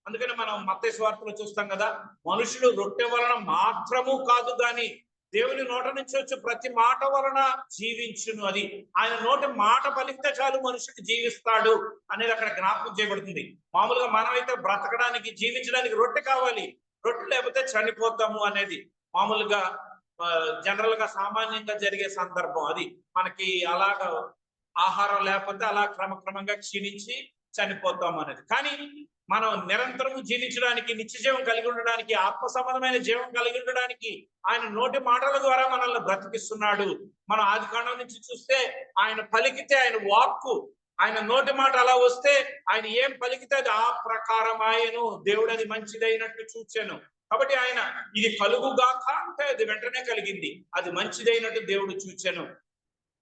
అందుకని మనం మత్తయి సువార్తలో చూస్తాం కదా, మనుషులు రొట్టె వలన మాత్రము కాదు గాని దేవుని నోట నుంచి వచ్చే ప్రతి మాట వలన జీవించును. అది ఆయన నోటి మాట పలికితే చాలు మనుషుడు జీవిస్తాడు అనేది అక్కడ జ్ఞాపకం చేయబడుతుంది. మామూలుగా మనమైతే బ్రతకడానికి, జీవించడానికి రొట్టె కావాలి, రొట్టె లేకపోతే చనిపోతాము అనేది మామూలుగా జనరల్ గా సామాన్యంగా జరిగే సందర్భం. అది మనకి అలాగా ఆహారం లేకపోతే అలా క్రమక్రమంగా క్షీణించి చనిపోతాం అనేది. కానీ మనం నిరంతరము జీవించడానికి, నిత్య జీవం కలిగి ఉండడానికి, ఆత్మ సంబంధమైన జీవం కలిగి ఉండడానికి ఆయన నోటి మాటల ద్వారా మనల్ని బ్రతికిస్తున్నాడు. మనం ఆది కాండం నుంచి చూస్తే ఆయన పలికితే, ఆయన వాక్కు, ఆయన నోటి మాట అలా వస్తే ఆయన ఏం పలికితే అది ఆ ప్రకారం ఆయను దేవుడని మంచిదైనట్టు చూచాను. కాబట్టి ఆయన ఇది కలుగుగాక అంటే అది వెంటనే కలిగింది. అది మంచిదైనట్టు దేవుడు చూచాను.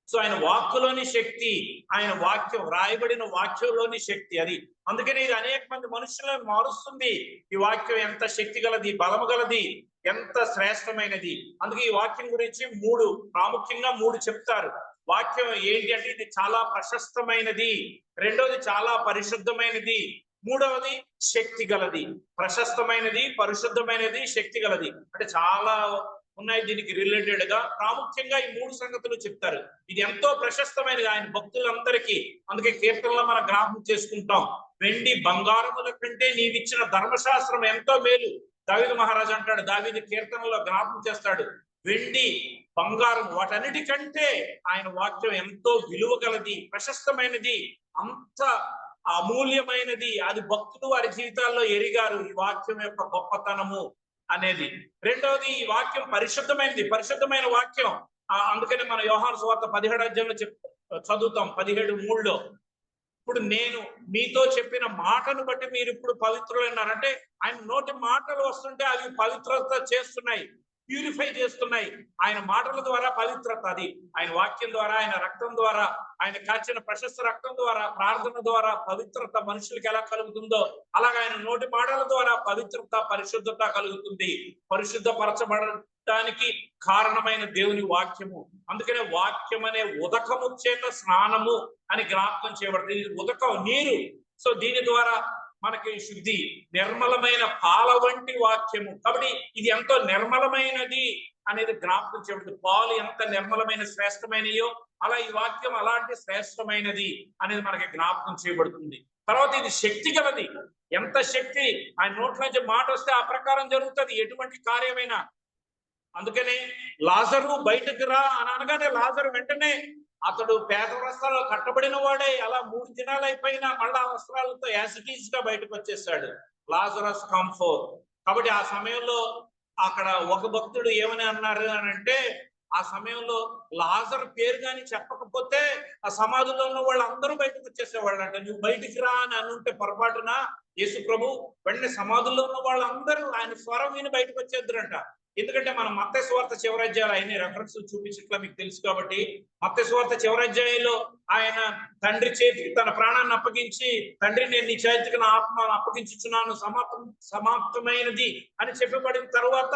సో ఆయన వాక్కులోని శక్తి, ఆయన వాక్యం, రాయబడిన వాక్యంలోని శక్తి అది. అందుకని ఇది అనేక మంది మనుషులను మారుస్తుంది. ఈ వాక్యం ఎంత శక్తి గలది, బలము గలది, ఎంత శ్రేష్టమైనది. అందుకే ఈ వాక్యం గురించి ప్రాముఖ్యంగా మూడు చెప్తారు. వాక్యం ఏంటి అంటే ఇది చాలా ప్రశస్తమైనది, రెండోది చాలా పరిశుద్ధమైనది, మూడవది శక్తి గలది. ప్రశస్తమైనది, పరిశుద్ధమైనది, శక్తి గలది అంటే చాలా ఉన్నాయి దీనికి రిలేటెడ్ గా. ప్రాముఖ్యంగా ఈ మూడు సంగతులు చెప్తారు. ఇది ఎంతో ప్రశస్తమైనది ఆయన భక్తులందరికీ. అందుకే కీర్తనలో మనం జ్ఞాపకం చేసుకుంటాం, వెండి బంగారముల కంటే నీవిచ్చిన ధర్మశాస్త్రం ఎంతో మేలు. దావీదు మహారాజు అంటాడు, దావీదు కీర్తనలో జ్ఞాపకం చేస్తాడు, వెండి బంగారం వాటన్నిటికంటే ఆయన వాక్యం ఎంతో విలువ గలది, ప్రశస్తమైనది, అంత అమూల్యమైనది. అది భక్తులు వారి జీవితాల్లో ఎరిగారు ఈ వాక్యం యొక్క గొప్పతనము అనేది. రెండవది ఈ వాక్యం పరిశుద్ధమైనది, పరిశుద్ధమైన వాక్యం. అందుకని మన యోహాను సువార్త 17 చదువుతాం 17:3. ఇప్పుడు నేను మీతో చెప్పిన మాటను బట్టి మీరు ఇప్పుడు పవిత్రులన్నారంటే ఆయన నోటి మాటలు వస్తుంటే అవి పవిత్రత చేస్తున్నాయి, ప్యూరిఫై చేస్తున్నాయి. ఆయన మాటల ద్వారా పవిత్రత. అది ఆయన వాక్యం ద్వారా, ఆయన రక్తం ద్వారా, ఆయన కాచిన ప్రశస్త రక్తం ద్వారా, ప్రార్థన ద్వారా పవిత్రత మనుషులకు ఎలా కలుగుతుందో అలాగే ఆయన నోటి మాటల ద్వారా పవిత్రత, పరిశుద్ధత కలుగుతుంది. పరిశుద్ధపరచబడటానికి కారణమైన దేవుని వాక్యము. అందుకనే వాక్యం అనే ఉదకము చేత స్నానము అని జ్ఞాపకం చేయబడుతుంది. ఇది ఉదకం, నీరు. సో దీని ద్వారా మనకి శుద్ధి, నిర్మలమైన పాల వంటి వాక్యము. కాబట్టి ఇది ఎంతో నిర్మలమైనది అనేది జ్ఞాపకం చేయబడుతుంది. పాలు ఎంత నిర్మలమైన శ్రేష్టమైనయో అలా ఈ వాక్యం అలాంటి శ్రేష్టమైనది అనేది మనకి జ్ఞాపకం చేయబడుతుంది. తర్వాత ఇది శక్తి గలది. ఎంత శక్తి! ఆయన నోట్ల నుంచి మాట వస్తే ఆ ప్రకారం జరుగుతుంది ఎటువంటి కార్యమైనా. అందుకనే లాజరు బయటకు రా అని అనగానే లాజరు వెంటనే, అతడు పేద వస్త్రాలు కట్టబడిన వాడే, అలా 3 దినాలు అయిపోయినా మళ్ళా వస్త్రాలతో యాసిటీస్ గా బయటకు వచ్చేసాడు. Lazarus come fourth. కాబట్టి ఆ సమయంలో అక్కడ ఒక భక్తుడు ఏమని అన్నారు అని అంటే, ఆ సమయంలో లాజర్ పేరు కానీ చెప్పకపోతే ఆ సమాధిలో ఉన్న వాళ్ళందరూ బయటకు వచ్చేసేవాళ్ళు అంట. నువ్వు బయటికి రా అని అనుంటే పొరపాటున యేసు ప్రభు వెంటనే సమాధుల్లో ఉన్న వాళ్ళందరూ ఆయన స్వరం విని బయటకు వచ్చేద్దరంట. ఎందుకంటే మనం మత్తయి సువార్త చివరి అధ్యాయాలు ఆయన రెఫరెన్స్ చూపించట్లా మీకు తెలుసు కాబట్టి, మత్తయి సువార్త చివరి అధ్యాయంలో ఆయన తండ్రి చేతికి తన ప్రాణాన్ని అప్పగించి, తండ్రి నేను నీ చేతికి నా ఆత్మను అప్పగించుచున్నాను, సమాప్తమైనది అని చెప్పబడిన తర్వాత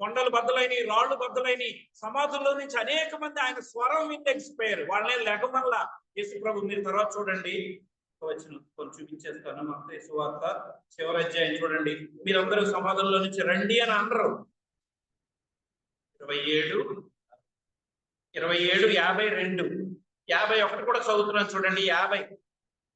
కొండలు బద్దలైన, రాళ్లు బద్దలైన, సమాధుల్లో నుంచి అనేక మంది ఆయన స్వరం విని ఎక్స్పైర్. వాళ్ళనే లేకమల్లా యేసు ప్రభు, మీరు తర్వాత చూడండి, వచ్చిన కొంచెం చూపించేస్తాను. మత్తయి సువార్త చివరి అధ్యాయం చూడండి. మీరందరూ సమాధుల్లో నుంచి రండి అని అనరు. 27 27, 52, 51 కూడా చదువుతున్నాను చూడండి. 50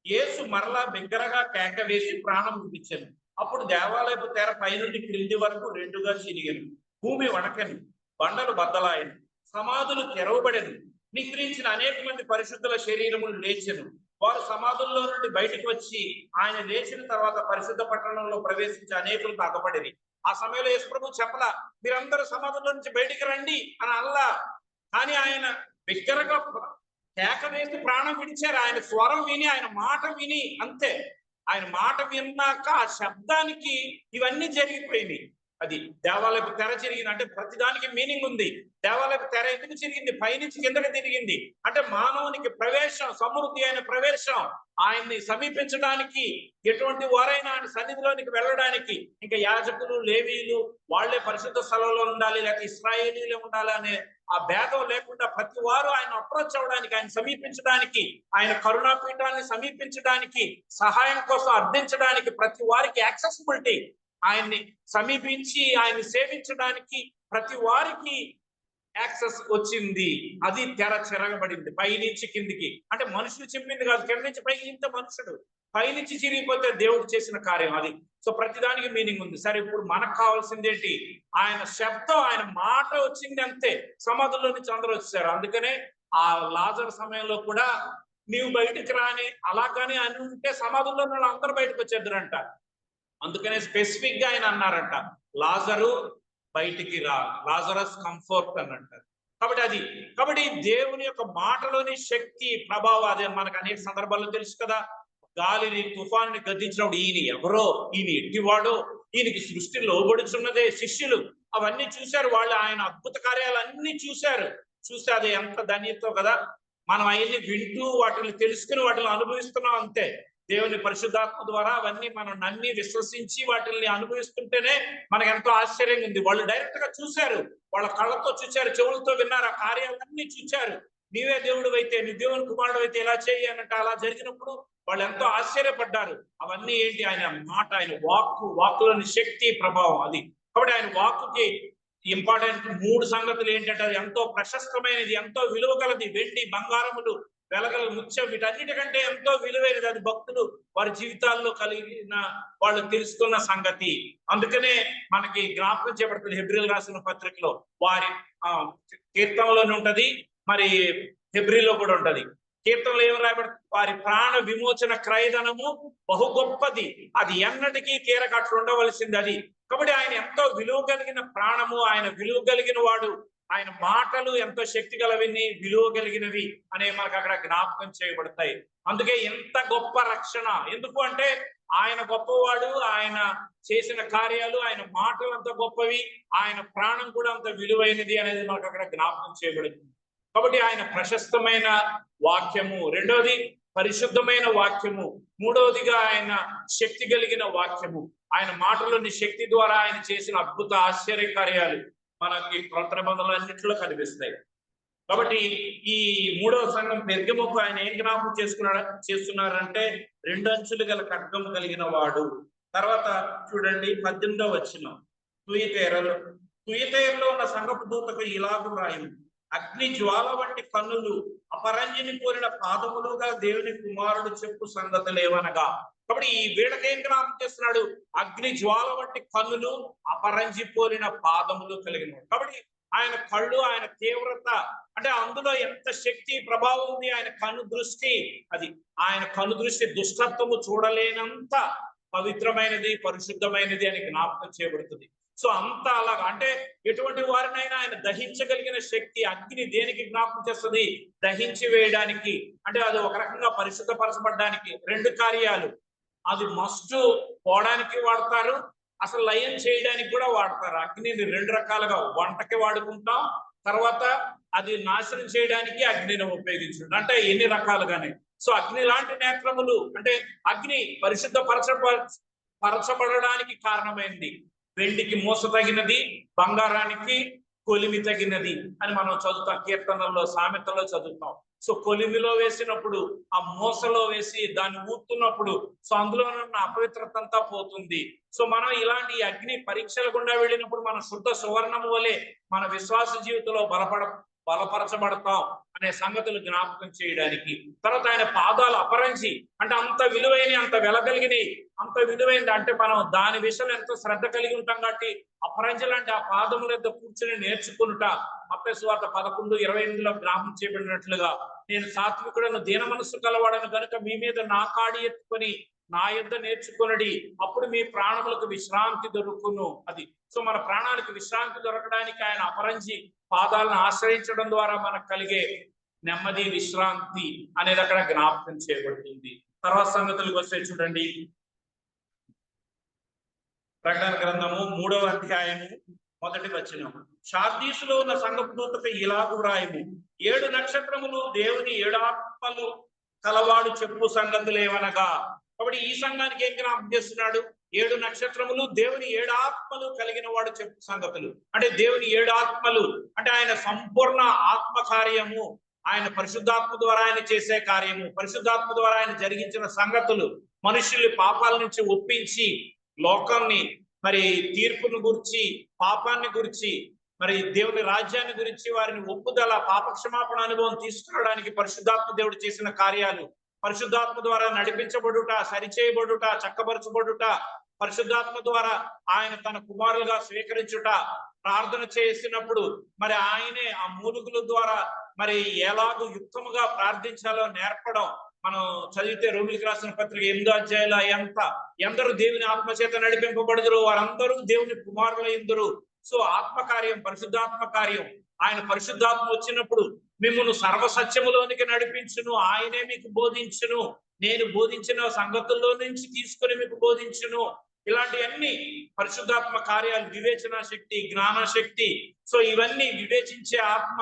యేసు మరలా బిగ్గరగా కేక వేసి ప్రాణం విడిచెను. అప్పుడు దేవాలయపు తెర పైనుండి క్రింది వరకు రెండుగా చిరిగెను. భూమి వణకెను, బండలు బద్దలాయను, సమాధులు తెరవబడెను. నిద్రించిన అనేక మంది పరిశుద్ధుల శరీరములు లేచెను. వారు సమాధుల్లో నుండి బయటకు వచ్చి ఆయన లేచిన తర్వాత పరిశుద్ధ పట్టణంలో ప్రవేశించి అనేకులు తాకబడేది. ఆ సమయంలో యేసుప్రభు చెప్పలా మీరందరూ సమాధుల్లో నుంచి బయటికి రండి అని అల్లా. కానీ ఆయన బిగ్గరగా కేక వేసి ప్రాణం విడిచారు. ఆయన స్వరం విని, ఆయన మాట విని, అంతే. ఆయన మాట విన్నాక ఆ శబ్దానికి ఇవన్నీ జరిగిపోయినాయి. అది దేవాలయపు తెర చిరిగింది అంటే ప్రతిదానికి మీనింగ్ ఉంది. దేవాలయపు తెర ఎందుకు చిరిగింది? పైనుంచి కిందకి తిరిగింది అంటే మానవునికి ప్రవేశం, సమృద్ధి అయిన ప్రవేశం, ఆయన్ని సమీపించడానికి ఎటువంటి వారైనా ఆయన సన్నిధిలోనికి వెళ్ళడానికి. ఇంకా యాజకులు, లేవీలు వాళ్లే పరిశుద్ధ స్థలంలో ఉండాలి, లేకపోతే ఇశ్రాయేలీలే ఉండాలి అనే ఆ భేదం లేకుండా ప్రతి వారు ఆయన అప్రోచ్ అవ్వడానికి, ఆయన సమీపించడానికి, ఆయన కరుణాపీఠాన్ని సమీపించడానికి, సహాయం కోసం అర్థించడానికి ప్రతి వారికి యాక్సెసిబిలిటీ, ఆయన్ని సమీపించి ఆయన్ని సేవించడానికి ప్రతి వారికి యాక్సెస్ వచ్చింది. అది తెర చెరగబడింది పైనుంచి కిందికి. అంటే మనుషులు చెప్పింది కాదు, కింద నుంచి పైకి ఇంత మనుషుడు, పైనుంచి చిరిగిపోతే దేవుడు చేసిన కార్యం అది. సో ప్రతిదానికి మీనింగ్ ఉంది. సరే ఇప్పుడు మనకు కావాల్సింది ఏంటి? ఆయన శబ్దం, ఆయన మాట వచ్చింది అంతే. సమాధుల్లో నుంచి అందరూ వచ్చారు. అందుకనే ఆ లాజరు సమయంలో కూడా నీవు బయటకు రాని అలాగని అని ఉంటే సమాధుల్లో అందరూ బయటకు వచ్చేద్దరంట. అందుకనే స్పెసిఫిక్ గా ఆయన అన్నారంట, లాజరు బయటికి రా, లాజరస్ కంఫర్ట్ అని అంటారు. కాబట్టి దేవుని యొక్క మాటలోని శక్తి, ప్రభావం అదే మనకు అనేక సందర్భాల్లో తెలుసు కదా. గాలిని, తుఫాన్ని గద్దించినప్పుడు ఈయన ఎవరో, ఈయన ఎట్టివాడో, ఈయనకి సృష్టి లోబడుచున్నదే. శిష్యులు అవన్నీ చూశారు, వాళ్ళు ఆయన అద్భుత కార్యాలన్నీ చూశారు. చూస్తే అది ఎంత ధన్యతో కదా. మనం అవన్నీ వింటూ వాటిని తెలుసుకుని వాటిని అనుభవిస్తున్నాం అంతే. దేవుని పరిశుద్ధాత్మ ద్వారా అవన్నీ మనం నమ్మి విశ్వసించి వాటిని అనుభవిస్తుంటేనే మనకు ఎంతో ఆశ్చర్యంగా ఉంది. వాళ్ళు డైరెక్ట్ గా చూశారు, వాళ్ళ కళ్ళతో చూశారు, చెవులతో విన్నారు, ఆ కార్యాలన్నీ చూశారు. నీవే దేవుడు అయితే, నీ దేవుని కుమారుడు అయితే ఇలా చేయి అన్నట్టు అలా జరిగినప్పుడు వాళ్ళు ఎంతో ఆశ్చర్యపడ్డారు. అవన్నీ ఏంటి? ఆయన మాట, ఆయన వాక్కులోని శక్తి, ప్రభావం అది. కాబట్టి ఆయన వాక్కుకి ఇంపార్టెంట్ 3 సంగతులు ఏంటంటే అది ఎంతో ప్రశస్తమైనది, ఎంతో విలువ కలది. వెండి, బంగారములు, వెలగల, ముత్యం వీటన్నిటికంటే ఎంతో విలువైనది. అది భక్తులు వారి జీవితాల్లో కలిగిన వాళ్ళు తెలుసుకున్న సంగతి. అందుకనే మనకి జ్ఞాపకం చేయబడుతుంది హెబ్రీలు రాసిన పత్రికలో. వారి కీర్తనలోనే ఉంటది, మరి హెబ్రీలో కూడా ఉంటది. కీర్తనలో ఏం రాయబడుతుంది? వారి ప్రాణ విమోచన క్రయధనము బహు గొప్పది, అది ఎన్నటికీ తీరకట్లు ఉండవలసింది అది. కాబట్టి ఆయన ఎంతో విలువ కలిగిన ప్రాణము, ఆయన విలువ కలిగిన వాడు, ఆయన మాటలు ఎంతో శక్తి గలవిని, విలువ కలిగినవి అనే మనకు అక్కడ జ్ఞాపకం చేయబడతాయి. అందుకే ఎంత గొప్ప రక్షణ. ఎందుకు అంటే ఆయన గొప్పవాడు, ఆయన చేసిన కార్యాలు, ఆయన మాటలు అంత గొప్పవి, ఆయన ప్రాణం కూడా అంత విలువైనది అనేది మనకు అక్కడ జ్ఞాపకం చేయబడింది. కాబట్టి ఆయన ప్రశస్తమైన వాక్యము, రెండవది పరిశుద్ధమైన వాక్యము, మూడవదిగా ఆయన శక్తి కలిగిన వాక్యము. ఆయన మాటలోని శక్తి ద్వారా ఆయన చేసిన అద్భుత ఆశ్చర్య కార్యాలు మనకి క్రొత్త నిబంధనలన్నింటిలో కనిపిస్తాయి. కాబట్టి ఈ 3వ సంఘం పెర్గముకు ఆయన ఏం జ్ఞాపకం చేస్తున్నారంటే 2 అంచులు గల ఖడ్గము కలిగిన వాడు. తర్వాత చూడండి 18వ వచనం, తుయతైరలో ఉన్న సంఘపు దూతకు ఇలాగు రాయి, అగ్ని జ్వాల వంటి కన్నులు, అపరంజిని కోరిన పాదములుగా దేవుని కుమారుడు చెప్పు సంగతులు ఏవనగా. కాబట్టి ఈ వీళ్ళకి ఏం జ్ఞాపకం చేస్తున్నాడు? అగ్ని జ్వాల వంటి కన్నులు, అపరంజిపోలిన పాదములు కలిగిన. కాబట్టి ఆయన కళ్ళు, ఆయన తీవ్రత, అంటే అందులో ఎంత శక్తి, ప్రభావం ఉంది. ఆయన కను దృష్టి, అది ఆయన కను దృష్టి దుష్టత్వము చూడలేనంత పవిత్రమైనది, పరిశుద్ధమైనది అని జ్ఞాపకం చేయబడుతుంది. సో అంత అలాగా, అంటే ఎటువంటి వారినైనా ఆయన దహించగలిగిన శక్తి. అగ్ని దేనికి జ్ఞాపకం చేస్తుంది? దహించి వేయడానికి. అంటే అది ఒక రకంగా పరిశుద్ధపరచబడడానికి. 2 కార్యాలు, అది మస్ట్ పోవడానికి వాడతారు, అసలు లయం చేయడానికి కూడా వాడతారు. అగ్నిని 2 రకాలుగా, వంటకి వాడుకుంటాం, తర్వాత అది నాశనం చేయడానికి అగ్నిని ఉపయోగించుకుంటాం. అంటే ఎన్ని రకాలుగానే. సో అగ్ని లాంటి నేత్రములు, అంటే అగ్ని పరచబడడానికి కారణమైంది. వెండికి మూస తగినది, బంగారానికి కొలిమి తగినది అని మనం చదువుతాం, కీర్తనల్లో, సామెతలో చదువుతాం. సో కొలిమిలో వేసినప్పుడు, ఆ మూసలో వేసి దాన్ని ఊతున్నప్పుడు, సో అందులో ఉన్న అపవిత్రత అంతా పోతుంది. సో మనం ఇలాంటి అగ్ని పరీక్షల గుండా వెళ్ళినప్పుడు మన శుద్ధ సువర్ణము వలె మన విశ్వాస జీవితంలో బలపరచబడతాం అనే సంగతులు జ్ఞాపకం చేయడానికి. తర్వాత ఆయన పాదాలు అపరంజి అంటే అంత విలువైన, అంత వెలగలిగినవి, అంత విలువైనది అంటే మనం దాని విషయంలో ఎంతో శ్రద్ధ కలిగి ఉంటాం కాబట్టి అపరంజులు అంటే ఆ పాదముల వద్ద కూర్చుని నేర్చుకునుట. మత్తయి సువార్త 11:28లో జ్ఞాపకం చేయబడినట్లుగా నేను సాత్వికుడను దీన మనస్సు కలవాడను కనుక మీ మీద నా కాడి ఎత్తుకొని నా యుద్ధ నేర్చుకునడి అప్పుడు మీ ప్రాణములకు విశ్రాంతి దొరుకును. అది సో మన ప్రాణానికి విశ్రాంతి దొరకడానికి ఆయన అపరంజి పాదాలను ఆశ్రయించడం ద్వారా మనకు కలిగే నెమ్మది, విశ్రాంతి అనేది అక్కడ జ్ఞాపకం చేయబడుతుంది. తర్వాత సంగతులకు వస్తే చూడండి, ప్రకటన గ్రంథము 3వ అధ్యాయము 1వ వచనం. షార్దీసులో ఉన్న సంఘపు దూతకు ఇలాగు వ్రాయము, 7 నక్షత్రములు దేవుని 7 ఆత్మలు కలవాడు చెప్పు సంగతులు ఏమనగా. కాబట్టి ఈ సంఘానికి ఏం జ్ఞాపకం చేస్తున్నాడు? 7 నక్షత్రములు దేవుని 7 ఆత్మలు కలిగిన వాడు చెప్పు సంగతులు. అంటే దేవుని 7 ఆత్మలు అంటే ఆయన సంపూర్ణ ఆత్మ కార్యము, ఆయన పరిశుద్ధాత్మ ద్వారా ఆయన చేసే కార్యము, పరిశుద్ధాత్మ ద్వారా ఆయన జరిగించిన సంగతులు, మనుషుల్ని పాపాల నుంచి ఒప్పించి లోకాన్ని మరి తీర్పును గురించి, పాపాన్ని గురించి, మరి దేవుని రాజ్యాన్ని గురించి వారిని ఒప్పుదల, పాపక్షమాపణ అనుభవం తీసుకురావడానికి పరిశుద్ధాత్మ దేవుడు చేసిన కార్యాలు, పరిశుద్ధాత్మ ద్వారా నడిపించబడుట, సరిచేయబడుట, చక్కబరచబడుట, పరిశుద్ధాత్మ ద్వారా ఆయన తన కుమారులుగా స్వీకరించుట, ప్రార్థన చేసినప్పుడు మరి ఆయనే ఆ మూలుగుల ద్వారా మరి ఎలాగూ యుక్తముగా ప్రార్థించాలో నేర్పడం. మనం చదివితే రోమిలికి రాసిన పత్రిక 8వ అధ్యాయంలో ఎందరూ దేవుని ఆత్మచేత నడిపింపబడుదురు వారందరూ దేవుని కుమారులైందురు. సో ఆత్మకార్యం, పరిశుద్ధాత్మ కార్యం. ఆయన పరిశుద్ధాత్మ వచ్చినప్పుడు మిమ్మల్ని సర్వసత్యములోనికి నడిపించును, ఆయనే మీకు బోధించును, నేను బోధించిన సంగతుల్లో నుంచి తీసుకొని మీకు బోధించును. ఇలాంటివన్నీ పరిశుద్ధాత్మ కార్యాలు, వివేచన శక్తి, జ్ఞాన శక్తి. సో ఇవన్నీ వివేచించే ఆత్మ,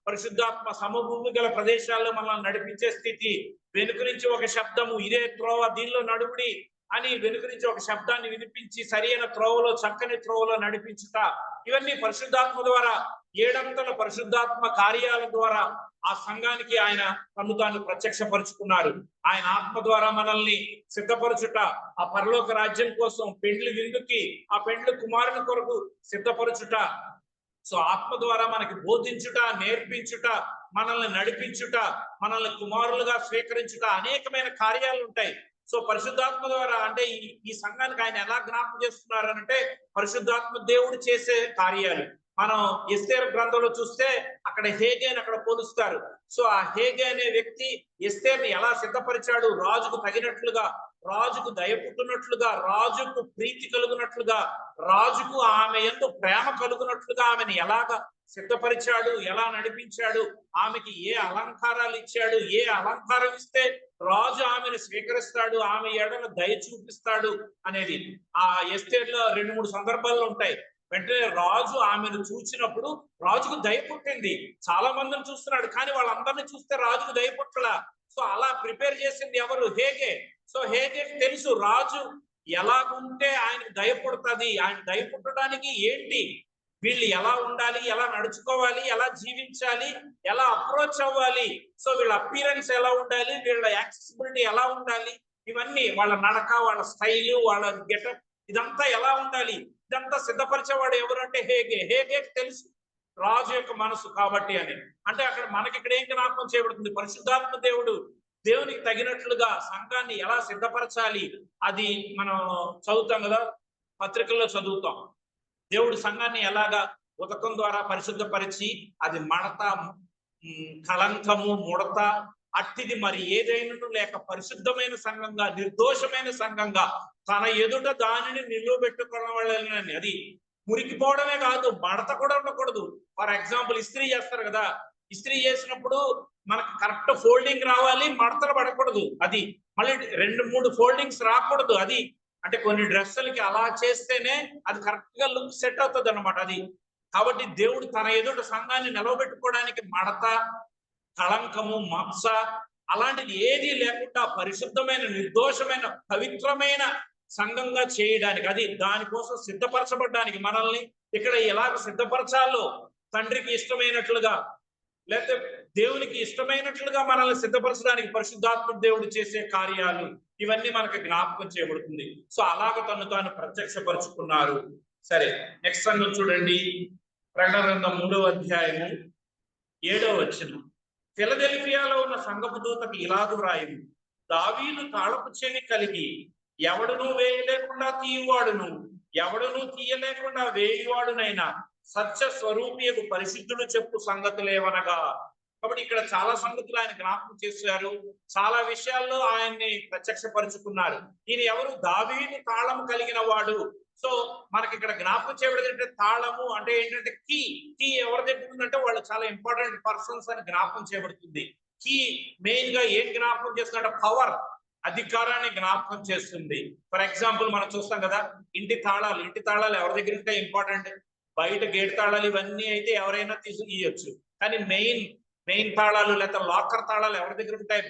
పరిశుద్ధాత్మ సమభూమి గల ప్రదేశాల్లో మనల్ని నడిపించే స్థితి. వెనుక నుంచి ఒక శబ్దము, ఇదే త్రోవ దీనిలో నడువుడి అని వెనుక నుంచి ఒక శబ్దాన్ని వినిపించి సరైన త్రోవలో, చక్కని త్రోవలో నడిపించుట. ఇవన్నీ పరిశుద్ధాత్మ ద్వారా 7 అంతల పరిశుద్ధాత్మ కార్యాల ద్వారా ఆ సంఘానికి ఆయన తను తాను ప్రత్యక్షపరుచుకున్నారు. ఆయన ఆత్మ ద్వారా మనల్ని సిద్ధపరచుట, ఆ పరలోక రాజ్యం కోసం పెండ్లి విందుకి, ఆ పెండ్లి కుమారుని కొరకు సిద్ధపరచుట. సో ఆత్మ ద్వారా మనకి బోధించుట, నేర్పించుట, మనల్ని నడిపించుట, మనల్ని కుమారులుగా స్వీకరించుట, అనేకమైన కార్యాలు ఉంటాయి. సో పరిశుద్ధాత్మ ద్వారా అంటే ఈ సంఘానికి ఆయన ఎలా జ్ఞాపకం చేస్తున్నారు అంటే పరిశుద్ధాత్మ దేవుడు చేసే కార్యాలు. మనం ఎస్తేరు గ్రంథంలో చూస్తే అక్కడ హేగే అని అక్కడ పోలుస్తారు. సో ఆ హేగే అనే వ్యక్తి ఎస్తేరుని ఎలా సిద్ధపరిచాడు, రాజుకు తగినట్లుగా, రాజుకు దయపుట్టున్నట్లుగా, రాజుకు ప్రీతి కలుగునట్లుగా, రాజుకు ఆమె యందు ప్రేమ కలుగునట్లుగా ఆమెను ఎలాగా సిద్ధపరిచాడు, ఎలా నడిపించాడు, ఆమెకి ఏ అలంకారాలు ఇచ్చాడు, ఏ అలంకారం ఇస్తే రాజు ఆమెను స్వీకరిస్తాడు, ఆమె ఎడల దయ చూపిస్తాడు అనేది ఆ ఎస్తేరులో 2-3 సందర్భాల్లో ఉంటాయి. వెంటనే రాజు ఆమెను చూసినప్పుడు రాజుకు దయ పుట్టింది. చాలా మందిని చూస్తున్నాడు కానీ వాళ్ళందరినీ చూస్తే రాజుకు దయ పుట్టలా. సో అలా ప్రిపేర్ చేసింది ఎవరు? హేగే. సో హేగేకి తెలుసు రాజు ఎలాగుంటే ఆయనకు దయ పుడుతుంది, ఆయన దయ పుట్టడానికి ఏంటి, వీళ్ళు ఎలా ఉండాలి, ఎలా నడుచుకోవాలి, ఎలా జీవించాలి, ఎలా అప్రోచ్ అవ్వాలి, సో వీళ్ళ అపీరెన్స్ ఎలా ఉండాలి, వీళ్ళ యాక్సెసిబిలిటీ ఎలా ఉండాలి, ఇవన్నీ వాళ్ళ నడక, వాళ్ళ స్టైలు, వాళ్ళ గెటప్, ఇదంతా ఎలా ఉండాలి, ఇదంతా సిద్ధపరిచేవాడు ఎవరంటే హేగే. హేగేకి తెలుసు రాజు యొక్క మనసు కాబట్టి అని. అంటే అక్కడ మనకి ఇక్కడ ఏం జ్ఞాపకం చేయబడుతుంది? పరిశుద్ధాత్మ దేవుడు దేవునికి తగినట్లుగా సంఘాన్ని ఎలా సిద్ధపరచాలి అది మనం చదువుతాం కదా, పత్రికల్లో చదువుతాం. దేవుడు సంఘాన్ని ఎలాగా ఉదకం ద్వారా పరిశుద్ధపరిచి అది మడత, కళంకము, ముడత అట్టిది మరి ఏదైనా లేక పరిశుద్ధమైన సంఘంగా, నిర్దోషమైన సంఘంగా తన ఎదుట దానిని నిలువబెట్టుకోవడం వల్ల అది మురికిపోవడమే కాదు, మడత కూడా ఉండకూడదు. ఫర్ ఎగ్జాంపుల్ ఇస్త్రీ చేస్తారు కదా, ఇస్త్రీ చేసినప్పుడు మనకు కరెక్ట్ ఫోల్డింగ్ రావాలి, మడతలు పడకూడదు. అది మళ్ళీ 2-3 ఫోల్డింగ్స్ రాకూడదు. అది అంటే కొన్ని డ్రెస్సులకి అలా చేస్తేనే అది కరెక్ట్ గా లుక్ సెట్ అవుతుంది అన్నమాట. అది కాబట్టి దేవుడు తన ఎదుట సంఘాన్ని నిలవబెట్టుకోవడానికి మడత, కళంకము, మత్స అలాంటిది ఏది లేకుండా పరిశుద్ధమైన, నిర్దోషమైన, పవిత్రమైన సంఘంగా చేయడానికి, అది దానికోసం సిద్ధపరచబడ్డానికి మనల్ని ఇక్కడ ఎలాగ సిద్ధపరచాలో తండ్రికి ఇష్టమైనట్లుగా లేకపోతే దేవునికి ఇష్టమైనట్లుగా మనల్ని సిద్ధపరచడానికి పరిశుద్ధాత్మ దేవుడు చేసే కార్యాలు ఇవన్నీ మనకు జ్ఞాపకం చేయబడుతుంది. సో అలాగ తను తాను ప్రత్యక్షపరుచుకున్నారు. సరే, నెక్స్ట్ సంగతి చూడండి, ప్రకటన గ్రంథం 3వ అధ్యాయము 7వ వచనం. ఫిలదెల్ఫియాలో ఉన్న సంఘపు దూతకు ఇలాగు వ్రాయుము, దావీదు తాళపు చెవి కలిగి ఎవడును వేయలేకుండా తీయువాడును, ఎవడును తీయలేకుండా వేయువాడునైనా సత్య స్వరూపియకు పరిశుద్ధుడు చెప్పు సంగతులేవనగా. కాబట్టి ఇక్కడ చాలా సంగతులు ఆయన జ్ఞాపకం చేశారు, చాలా విషయాల్లో ఆయన్ని ప్రత్యక్షపరుచుకున్నారు. ఈయన ఎవరు? దావీదు తాళము కలిగిన వాడు. సో మనకి ఇక్కడ జ్ఞాపకం చేయబడేది అంటే తాళము అంటే ఏంటంటే కీ. కీ ఎవరి దగ్గర ఉందంటే వాళ్ళు చాలా ఇంపార్టెంట్ పర్సన్స్ అని జ్ఞాపకం చేయబడుతుంది. కీ మెయిన్ గా ఏం జ్ఞాపకం చేస్తుందంటే పవర్, అధికారాన్ని జ్ఞాపకం చేస్తుంది. ఫర్ ఎగ్జాంపుల్ మనం చూస్తాం కదా, ఇంటి తాళాలు ఎవరి దగ్గర ఉంటే ఇంపార్టెంట్. బయట గేట్ తాళాలు ఇవన్నీ అయితే ఎవరైనా ఇయ్యొచ్చు, కానీ మెయిన్ తాళాలు లేదా లాకర్ తాళాలు ఎవరి దగ్గర ఉంటాయి?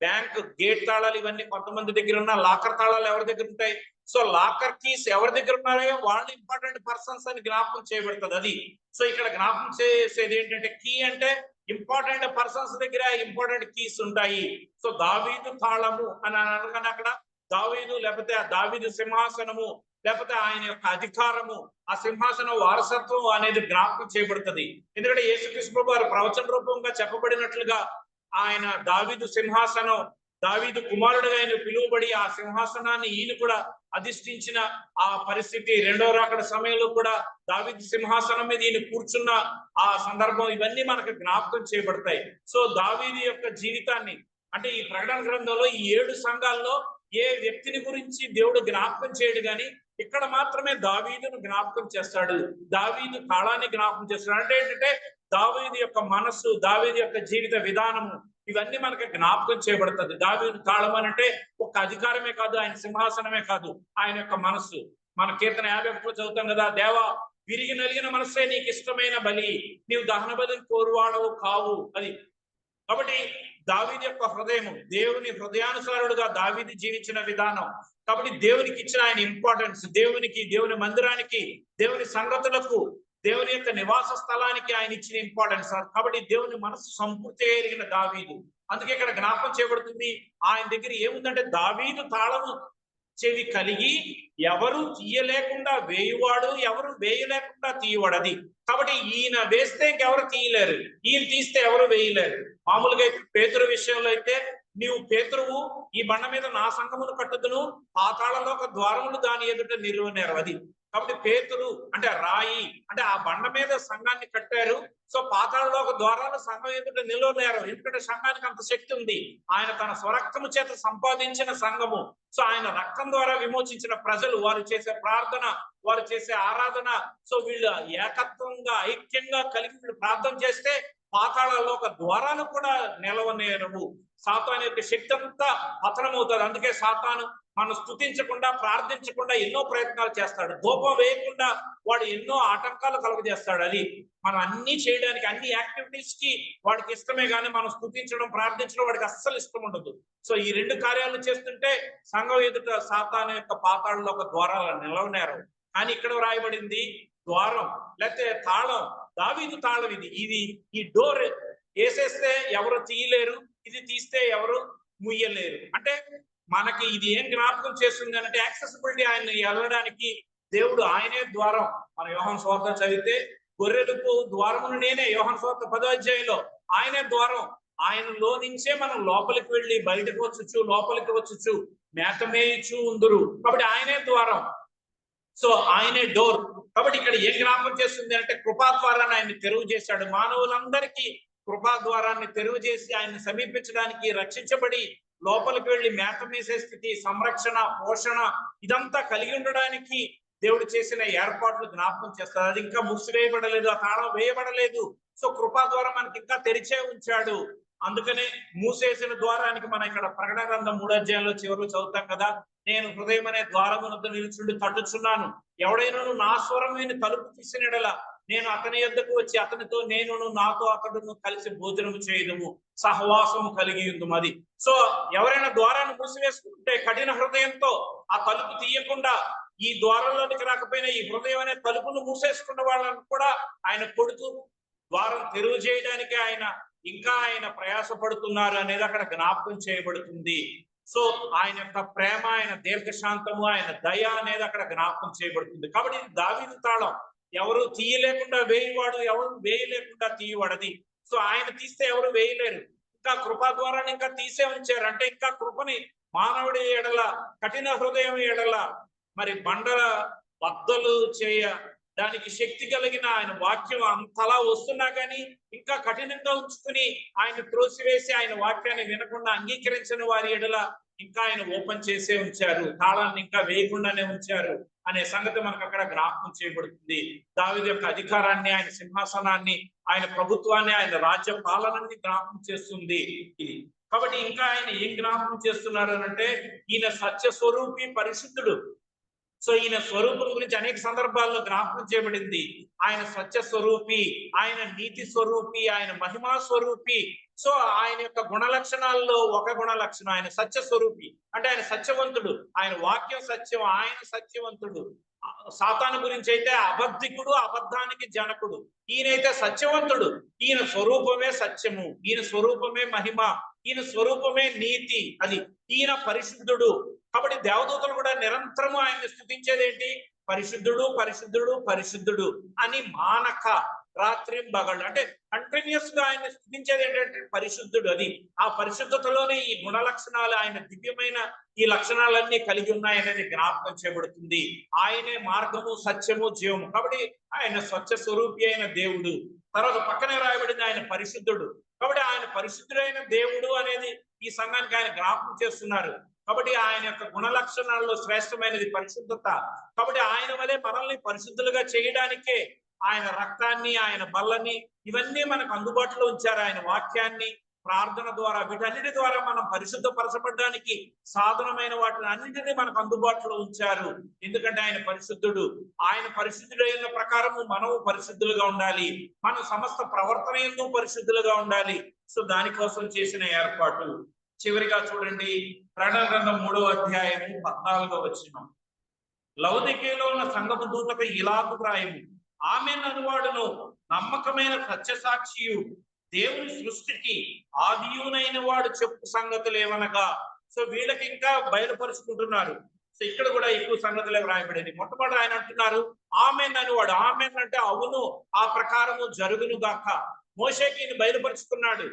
బ్యాంక్ గేట్ తాళాలు ఇవన్నీ కొంతమంది దగ్గర ఉన్న, లాకర్ తాళాలు ఎవరి దగ్గర ఉంటాయి? సో లాకర్ కీస్ ఎవరి దగ్గర ఉన్నారో వాళ్ళు ఇంపార్టెంట్ పర్సన్స్ అని జ్ఞాపకం చేయబడుతుంది అది. సో ఇక్కడ జ్ఞాపకం చేసేది ఏంటంటే కీ అంటే ఇంపార్టెంట్ పర్సన్స్ దగ్గర ఇంపార్టెంట్ కీస్ ఉంటాయి. సో దావీదు తాళము అని అనగానే అక్కడ దావీదు లేకపోతే ఆ దావీదు సింహాసనము లేకపోతే ఆయన యొక్క అధికారము, ఆ సింహాసనం వారసత్వం అనేది జ్ఞాపకం చేయబడుతుంది. ఎందుకంటే యేసుక్రీస్తు ప్రభువు వారు ప్రవచన రూపంగా చెప్పబడినట్లుగా ఆయన దావీదు సింహాసనం, దావీదు కుమారుడుగా ఆయన పిలువబడి ఆ సింహాసనాన్ని ఈయన కూడా అధిష్ఠించిన ఆ పరిస్థితి, రెండో రాకడ సమయంలో కూడా దావీదు సింహాసనం మీద ఈయన కూర్చున్న ఆ సందర్భం, ఇవన్నీ మనకు జ్ఞాపకం చేయబడతాయి. సో దావీదు యొక్క జీవితాన్ని అంటే ఈ ప్రకటన గ్రంథంలో ఈ 7 సంఘాల్లో ఏ వ్యక్తిని గురించి దేవుడు జ్ఞాపకం చేయడు, కానీ ఇక్కడ మాత్రమే దావీదును జ్ఞాపకం చేస్తాడు, దావీదు తాళాన్ని జ్ఞాపకం చేస్తాడు. అంటే ఏంటంటే దావీదు యొక్క మనస్సు, దావీదు యొక్క జీవిత విధానము ఇవన్నీ మనకి జ్ఞాపకం చేయబడుతుంది. దావీదు తాళం అంటే ఒక అధికారమే కాదు, ఆయన సింహాసనమే కాదు, ఆయన యొక్క మనస్సు. మన కీర్తన 51 చదువుతాం కదా, దేవా విరిగి నలిగిన మనస్సే నీకు ఇష్టమైన బలి, నీవు దహన బలిని కోరువాడవు కావు అది. కాబట్టి దావీదు యొక్క హృదయము, దేవుని హృదయానుసారుడుగా దావీదు జీవించిన విధానం. కాబట్టి దేవునికి ఇచ్చిన ఆయన ఇంపార్టెన్స్, దేవుని మందిరానికి, దేవుని సంగతులకు, దేవుని యొక్క నివాస స్థలానికి ఆయన ఇచ్చిన ఇంపార్టెన్స్. కాబట్టి దేవుని మనసు సంపూర్తిగా ఎరిగిన దావీదు. అందుకే ఇక్కడ జ్ఞాపకం చేయబడుతుంది, ఆయన దగ్గర ఏముందంటే దావీదు తాళము చెవి కలిగి ఎవరు తీయలేకుండా వేయువాడు, ఎవరు వేయలేకుండా తీయవాడు అది. కాబట్టి ఈయన వేస్తే ఇంకెవరు తీయలేరు, ఈయన తీస్తే ఎవరు వేయలేరు. మామూలుగా పేతురు విషయంలో అయితే, నీవు పేతురువు, ఈ బండ మీద నా సంఘమును కట్టుదును, పాతాళంలో ఒక ద్వారములు దాని ఎదుట నిలువనేరు అది. కాబట్టి పేతురు అంటే రాయి, అంటే ఆ బండ మీద సంఘాన్ని కట్టారు. సో పాతాళంలో ఒక ద్వారాలు సంఘం ఎదుట నిలువనేరు, ఎందుకంటే సంఘానికి అంత శక్తి ఉంది. ఆయన తన స్వరక్తము చేత సంపాదించిన సంఘము. సో ఆయన రక్తం ద్వారా విమోచించిన ప్రజలు, వారు చేసే ప్రార్థన, వారు చేసే ఆరాధన, సో వీళ్ళు ఏకత్వంగా ఐక్యంగా కలిగి వీళ్ళు ప్రార్థన చేస్తే పాతాళంలో ఒక ద్వారాలు కూడా నిలవనేరవు. సాతాను యొక్క శక్తి అంతా పతనమవుతుంది. అందుకే సాతాను మనం స్తుతించకుండా, ప్రార్థించకుండా ఎన్నో ప్రయత్నాలు చేస్తాడు. ధూపం వేయకుండా వాడు ఎన్నో ఆటంకాలు కలుగజేస్తాడు. అది మనం అన్ని చేయడానికి, అన్ని యాక్టివిటీస్ కి వాడికి ఇష్టమే, కానీ మనం స్తుతించడం, ప్రార్థించడం వాడికి అస్సలు ఇష్టం ఉండదు. సో ఈ 2 కార్యాలు చేస్తుంటే సంఘం ఎదుట సాతాను యొక్క పాతాళంలో ఒక ద్వారాలు నిలవనేరు. కానీ ఇక్కడ రాయబడింది ద్వారం లేకపోతే తాళం, దావీదు తాళం ఇది ఈ డోర్ వేసేస్తే ఎవరు తీయలేరు, ఇది తీస్తే ఎవరు ముయ్యలేరు. అంటే మనకి ఇది ఏం జ్ఞాపకం చేస్తుంది అంటే యాక్సెసిబిలిటీ, ఆయన వెళ్ళడానికి దేవుడు ఆయనే ద్వారం. మన యోహాను సువార్త చదివితే గొర్రెలకు ద్వారమును నేనే, యోహాను సువార్త 10వ అధ్యాయంలో ఆయనే ద్వారం. ఆయనలో నుంచే మనం లోపలికి వెళ్ళి బయటకు వచ్చుచు, లోపలికి వచ్చుచు మేత మేయచ్చు ఉందురు. కాబట్టి ఆయనే ద్వారం, సో ఆయనే డోర్. కాబట్టి ఇక్కడ ఏం జ్ఞాపకం చేస్తుంది అంటే కృపా ద్వారాన్ని ఆయన తెరువు చేశాడు. మానవులందరికీ కృపా ద్వారాన్ని తెరువు చేసి ఆయన సమీపించడానికి, రక్షించబడి లోపలికి వెళ్ళి మేత మేసే స్థితి, సంరక్షణ, పోషణ ఇదంతా కలిగి ఉండడానికి దేవుడు చేసిన ఏర్పాట్లు జ్ఞాపకం చేస్తారు. అది ఇంకా మూసివేయబడలేదు, ఆ తాళం వేయబడలేదు. సో కృపా ద్వారా మనకి ఇంకా తెరిచే ఉంచాడు. అందుకనే మూసేసిన ద్వారానికి మనం ఇక్కడ ప్రకటన గ్రంథం 3వ అధ్యాయంలో చివరిలో చదువుతాం కదా, నేను హృదయం అనే ద్వారమునొద్ద నిలుచుండి తట్టుచున్నాను, ఎవడైనా నా స్వరం విని తలుపు తీసిన ఎడల నేను అతని యొద్దకు వచ్చి అతనితో నేనును, నాతో అతడును కలిసి భోజనము చేయదుము, సహవాసము కలిగి ఉందుము అది. సో ఎవరైనా ద్వారాన్ని మూసివేసుకుంటే కఠిన హృదయంతో ఆ తలుపు తీయకుండా, ఈ ద్వారంలోనికి రాకపోయినా ఈ హృదయం అనే తలుపును మూసేసుకున్న వాళ్ళని కూడా ఆయన కొడుతూ ద్వారం తెరువు చేయడానికి ఆయన ప్రయాసపడుతున్నారు అనేది అక్కడ జ్ఞాపకం చేయబడుతుంది. సో ఆయన యొక్క ప్రేమ, ఆయన దీర్ఘశాంతము, ఆయన దయ అనేది అక్కడ జ్ఞాపకం చేయబడుతుంది. కాబట్టి దావీదు తాళం, ఎవరు తీయలేకుండా వేయవాడు, ఎవరు వేయలేకుండా తీయవాడది. సో ఆయన తీస్తే ఎవరు వేయలేరు. ఇంకా కృపా ద్వారా ఇంకా తీసే ఉంచారు. అంటే ఇంకా కృపని మానవుడి ఎడల, కఠిన హృదయం ఎడల మరి బండల బద్దలు చేయ దానికి శక్తి కలిగిన ఆయన వాక్యం అంతలా వస్తున్నా కానీ ఇంకా కఠినంగా ఉంచుకుని ఆయన త్రోసివేసి ఆయన వాక్యాన్ని వినకుండా అంగీకరించని వారి ఎడల ఇంకా ఆయన ఓపెన్ చేసే ఉంచారు, తాళాన్ని ఇంకా వేయకుండానే ఉంచారు అనే సంగతి మనకు అక్కడ జ్ఞాపకం చేయబడుతుంది. దావీదు యొక్క అధికారాన్ని, ఆయన సింహాసనాన్ని, ఆయన ప్రభుత్వాన్ని, ఆయన రాజ్య పాలనని జ్ఞాపకం చేస్తుంది ఇది. కాబట్టి ఇంకా ఆయన ఏం జ్ఞాపకం చేస్తున్నారు అంటే ఈయన సత్య స్వరూపి, పరిశుద్ధుడు. సో ఈయన స్వరూపం గురించి అనేక సందర్భాల్లో జ్ఞాపకం చేయబడింది. ఆయన సత్య స్వరూపి, ఆయన నీతి స్వరూపి, ఆయన మహిమా స్వరూపి. సో ఆయన యొక్క గుణ లక్షణాల్లో ఒక గుణ లక్షణం ఆయన సత్య స్వరూపి, అంటే ఆయన సత్యవంతుడు, ఆయన వాక్యం సత్యం, ఆయన సత్యవంతుడు. సాతాను గురించి అయితే అబద్ధికుడు, అబద్ధానికి జనకుడు. ఈయనైతే సత్యవంతుడు. ఈయన స్వరూపమే సత్యము, ఈయన స్వరూపమే మహిమ, ఈయన స్వరూపమే నీతి. అది ఈయన పరిశుద్ధుడు. కాబట్టి దేవదూతలు కూడా నిరంతరము ఆయన్ని స్తుతించేది ఏంటి? పరిశుద్ధుడు, పరిశుద్ధుడు, పరిశుద్ధుడు అని మానక రాత్రి పగళ్ళు, అంటే కంటిన్యూస్ గా ఆయన స్థుతించేది ఏంటంటే పరిశుద్ధుడు. అది ఆ పరిశుద్ధతలోనే ఈ గుణ లక్షణాలు, ఆయన దివ్యమైన ఈ లక్షణాలన్నీ కలిగి ఉన్నాయనేది జ్ఞాపకం చేయబడుతుంది. ఆయనే మార్గము, సత్యము, జీవము. కాబట్టి ఆయన స్వచ్ఛ స్వరూపి అయిన దేవుడు. తర్వాత పక్కనే రాయబడింది ఆయన పరిశుద్ధుడు. కాబట్టి ఆయన పరిశుద్ధుడైన దేవుడు అనేది ఈ సంఘానికి ఆయన జ్ఞాపకం చేస్తున్నారు. కాబట్టి ఆయన యొక్క గుణ లక్షణాల్లో శ్రేష్టమైనది పరిశుద్ధత. కాబట్టి ఆయన వలె మనల్ని పరిశుద్ధులుగా చేయడానికే ఆయన రక్తాన్ని, ఆయన బల్లని ఇవన్నీ మనకు అందుబాటులో ఉంచారు. ఆయన వాక్యాన్ని, ప్రార్థన ద్వారా, వీటన్నిటి ద్వారా మనం పరిశుద్ధపరచబడడానికి సాధనమైన వాటిని అన్నింటినీ మనకు అందుబాటులో ఉంచారు. ఎందుకంటే ఆయన పరిశుద్ధుడు. ఆయన పరిశుద్ధుడైన ప్రకారము మనము పరిశుద్ధులుగా ఉండాలి. మన సమస్త ప్రవర్తన యందు పరిశుద్ధులుగా ఉండాలి. సో దానికోసం చేసిన ఏర్పాటు. చివరిగా చూడండి, ప్రకటన గ్రంథం 3వ అధ్యాయము 14వ వచనం. లౌదికీలో ఉన్న సంఘపు దూతకు ఇలాగు వ్రాయము, ఆమేన్ అనువాడును, నమ్మకమైన సత్యసాక్షియు, దేవుని సృష్టికి ఆదియునైన వాడు చెప్పు సంగతులు ఏమనగా. సో వీళ్ళకి ఇంకా బయలుపరుచుకుంటున్నారు. సో ఇక్కడ కూడా ఎక్కువ సంగతులే వ్రాయబడింది. మొట్టమొదటి ఆయన అంటున్నారు ఆమేన్ అనువాడు. ఆమేన్ అంటే అవును, ఆ ప్రకారము జరుగును గాక. మోషేకి బయలుపరుచుకున్నాడు,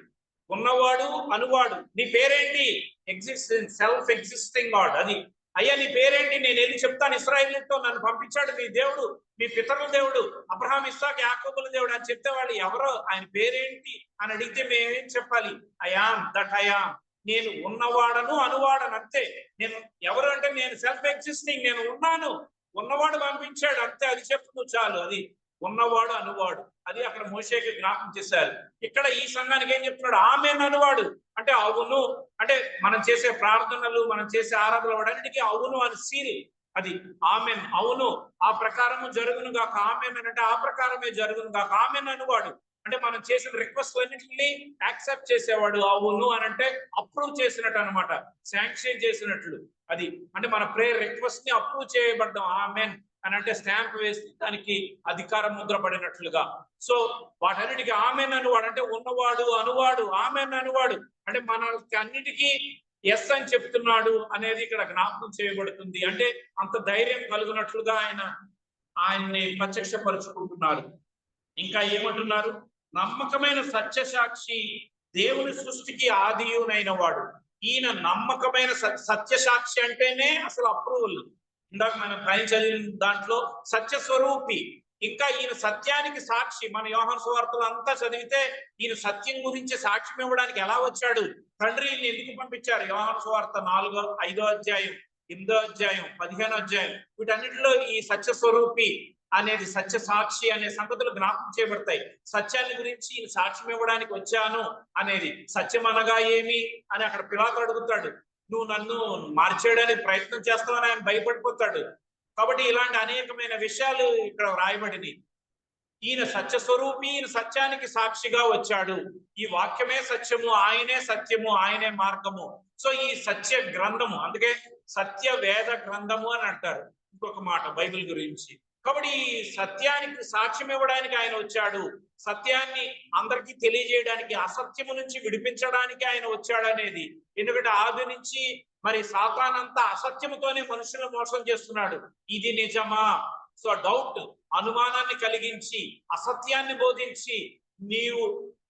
ఉన్నవాడు అనువాడు. నీ పేరేంటి? Existing, self existing God. అది అయ్యా నీ పేరేంటి? నేను వెళ్ళి చెప్తాను ఇశ్రాయేలుతో, నన్ను పంపించాడు మీ దేవుడు, మీ పితరుల దేవుడు, అబ్రహాం, ఇస్సాకు, యాకోబుల దేవుడు అని చెప్తే వాళ్ళు ఎవరో, ఆయన పేరేంటి అని అడిగితే మేమేం చెప్పాలి? ఐయామ్ దట్ ఐయామ్, నేను ఉన్నవాడను అనువాడను, అంతే. నేను ఎవరు అంటే నేను సెల్ఫ్ ఎగ్జిస్టింగ్, నేను ఉన్నాను, ఉన్నవాడు పంపించాడు, అంతే. అది చెప్పు చాలు. అది ఉన్నవాడు అనువాడు. అది అక్కడ మోషేకి జ్ఞాపకం చేశారు. ఇక్కడ ఈ సంఘానికి ఏం చెప్తున్నాడు? ఆమేన్ అనువాడు అంటే అవును, అంటే మనం చేసే ప్రార్థనలు, మనం చేసే ఆరాధనలు వాడన్నిటికీ అవును అని సీరి. అది ఆమేన్, అవును, ఆ ప్రకారము జరుగును గాక. ఆమేన్ అంటే ఆ ప్రకారమే జరుగును గాక. ఆమేన్ అనువాడు అంటే మనం చేసిన రిక్వెస్ట్ అన్నింటినీ యాక్సెప్ట్ చేసేవాడు. అవును అని అంటే అప్రూవ్ చేసినట్టు అనమాట, శాంక్షన్ చేసినట్లు. అది అంటే మన ప్రేయర్ రిక్వెస్ట్ ని అప్రూవ్ చేయబడ్డాం. ఆమేన్ అని అంటే స్టాంప్ వేసి దానికి అధికారం ముద్ర పడినట్లుగా. సో వాటన్నిటికీ ఆమేన్ అనువాడు అంటే ఉన్నవాడు, అనువాడు, ఆమేన్ అనువాడు అంటే మనకి అన్నిటికీ ఎస్ అని చెప్తున్నాడు అనేది ఇక్కడ జ్ఞాపకం చేయబడుతుంది. అంటే అంత ధైర్యం కలుగునట్లుగా ఆయన్ని ప్రత్యక్షపరుచుకుంటున్నారు. ఇంకా ఏమంటున్నారు? నమ్మకమైన సత్యసాక్షి, దేవుని సృష్టికి ఆదియునైన వాడు. ఈయన నమ్మకమైన సత్యసాక్షి అంటేనే అసలు అప్రూవల్. ఇందాక మనం పైన చదివిన దాంట్లో సత్య స్వరూపి. ఇంకా ఈయన సత్యానికి సాక్షి. మన యోహాను సువార్తలు అంతా చదివితే ఈయన సత్యం గురించి సాక్ష్యం ఇవ్వడానికి ఎలా వచ్చాడు, తండ్రి ఈయన ఎందుకు పంపించారు? యోహాను సువార్త 4, 5వ అధ్యాయం, 8వ అధ్యాయం, 15వ అధ్యాయం, వీటన్నిటిలో ఈ సత్య స్వరూపి అనేది, సత్య సాక్షి అనే సంగతులు జ్ఞాపకం చేయబడతాయి. సత్యాన్ని గురించి ఈయన సాక్ష్యం ఇవ్వడానికి వచ్చాను అనేది. సత్యం అనగా ఏమి అని అక్కడ పిలాతు అడుగుతాడు. నువ్వు నన్ను మార్చేయడానికి ప్రయత్నం చేస్తావని ఆయన భయపడిపోతాడు. కాబట్టి ఇలాంటి అనేకమైన విషయాలు ఇక్కడ వ్రాయబడింది. ఈయన సత్య స్వరూపి, ఈయన సత్యానికి సాక్షిగా వచ్చాడు. ఈ వాక్యమే సత్యము, ఆయనే సత్యము, ఆయనే మార్గము. సో ఈ సత్య గ్రంథము, అందుకే సత్య వేద గ్రంథము అని అంటారు ఇంకొక మాట బైబిల్ గురించి. కాబట్టి ఈ సత్యానికి సాక్ష్యం ఇవ్వడానికి ఆయన వచ్చాడు. సత్యాన్ని అందరికీ తెలియజేయడానికి, అసత్యము నుంచి విడిపించడానికి ఆయన వచ్చాడు అనేది. ఎందుకంటే ఆది నుంచి మరి సాతానంతా అసత్యముతోనే మనుషులను మోసం చేస్తున్నాడు. ఇది నిజమా? సో డౌట్, అనుమానాన్ని కలిగించి, అసత్యాన్ని బోధించి నీవు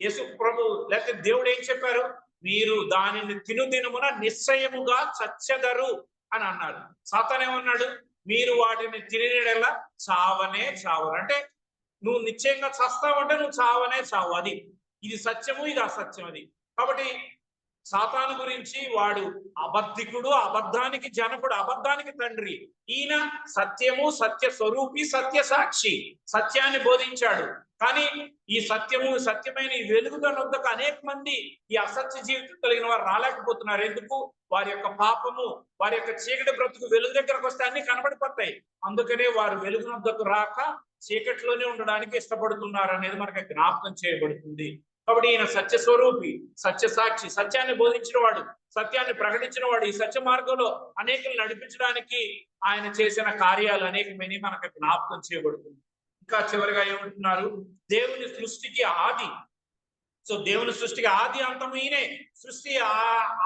యేసు ప్రభు లేకపోతే దేవుడు ఏం చెప్పారు? మీరు దానిని తినుదినమున నిశ్చయముగా చచ్చెదరు అని అన్నాడు. సాతాను ఏమన్నాడు? మీరు వాటిని తినేడల్లా చావనే చావరు. అంటే నువ్వు నిశ్చయంగా చస్తావంటే నువ్వు చావనే చావు. అది ఇది సత్యము, ఇది అసత్యం. అది కాబట్టి సాతాను గురించి వాడు అబద్ధికుడు, అబద్ధానికి జనకుడు, అబద్ధానికి తండ్రి. ఈయన సత్యము, సత్య స్వరూపి, సత్య సాక్షి, సత్యాన్ని బోధించాడు. కానీ ఈ సత్యము, సత్యమైన ఈ వెలుగుదనొద్దకు అనేక మంది ఈ అసత్య జీవితం కలిగిన వారు రాలేకపోతున్నారు. ఎందుకు? వారి యొక్క పాపము, వారి యొక్క చీకటి బ్రతుకు వెలుగు దగ్గరకు వస్తే అన్ని కనబడిపోతాయి. అందుకనే వారు వెలుగునొద్దకు రాక చీకటిలోనే ఉండడానికి ఇష్టపడుతున్నారు అనేది మనకి జ్ఞాపకం చేయబడుతుంది. కాబట్టి ఈయన సత్య స్వరూపి, సత్య సాక్షి, సత్యాన్ని బోధించిన వాడు, సత్యాన్ని ప్రకటించిన వాడు. ఈ సత్య మార్గంలో అనేకులు నడిపించడానికి ఆయన చేసిన కార్యాలు అనేకమని మనకు జ్ఞాపకం చేయబడుతుంది. ఇంకా చివరిగా ఏమంటున్నారు? దేవుని సృష్టికి ఆది. సో దేవుని సృష్టికి ఆది అంతము ఈయనే. సృష్టి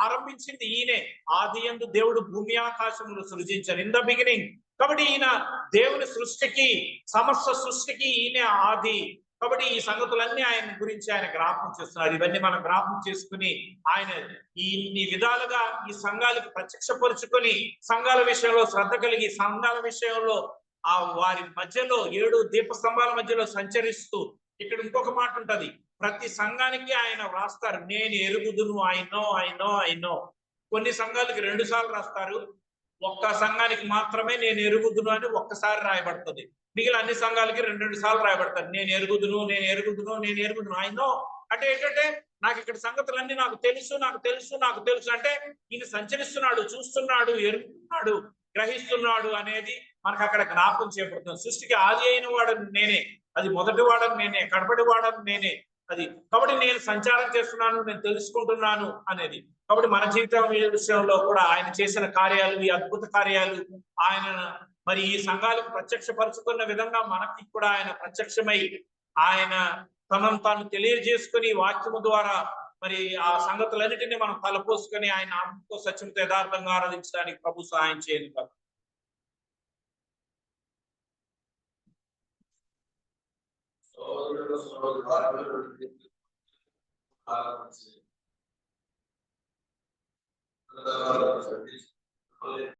ఆరంభించింది ఈయనే. ఆది యందు దేవుడు భూమి ఆకాశములు సృజించారు, ఇన్ ద బిగినింగ్. కాబట్టి ఈయన దేవుని సృష్టికి, సమస్త సృష్టికి ఈయనే ఆది. కాబట్టి ఈ సంగతులన్నీ ఆయన గురించి ఆయన జ్ఞాపకం చేస్తున్నారు. ఇవన్నీ మనం జ్ఞాపకం చేసుకుని ఆయన ఇన్ని విధాలుగా ఈ సంఘాలకు ప్రత్యక్షపరుచుకొని సంఘాల విషయంలో శ్రద్ధ కలిగి, సంఘాల విషయంలో ఆ వారి మధ్యలో 7 దీపస్తంభాల మధ్యలో సంచరిస్తూ, ఇక్కడ ఇంకొక మాట ఉంటది, ప్రతి సంఘానికి ఆయన రాస్తారు, నేను ఎరుగుదును, ఐ నో. కొన్ని సంఘాలకి 2 సార్లు రాస్తారు. ఒక్క సంఘానికి మాత్రమే నేను ఎరుగుదును అని ఒక్కసారి రాయబడుతుంది. మిగిలిన అన్ని సంఘాలకి 2 సార్లు రాయబడతారు, నేను ఎరుగుదును, ఐ నో. అంటే ఏంటంటే నాకు ఇక్కడ సంగతులన్నీ నాకు తెలుసు అంటే ఈయన సంచరిస్తున్నాడు, చూస్తున్నాడు, ఎరుగుతున్నాడు, గ్రహిస్తున్నాడు అనేది మనకు అక్కడ జ్ఞాపకం చేయబడుతుంది. సృష్టికి ఆది అయిన వాడని నేనే, అది మొదటి వాడని నేనే, కడపడి వాడని నేనే. అది కాబట్టి నేను సంచారం చేస్తున్నాను, నేను తెలుసుకుంటున్నాను అనేది. కాబట్టి మన జీవితం విషయంలో కూడా ఆయన చేసిన కార్యాలు, ఈ అద్భుత కార్యాలు, ఆయన మరి ఈ సంఘాలకు ప్రత్యక్షపరుచుకున్న విధంగా మనకి కూడా ఆయన ప్రత్యక్షమై ఆయన తనను తాను తెలియజేసుకుని వాక్యము ద్వారా మరి ఆ సంగతులన్నిటినీ మనం తలపోసుకొని ఆయన ఆత్మతో సత్యంతో యథార్థంగా ఆరాధించడానికి ప్రభు సహాయం చేయండి.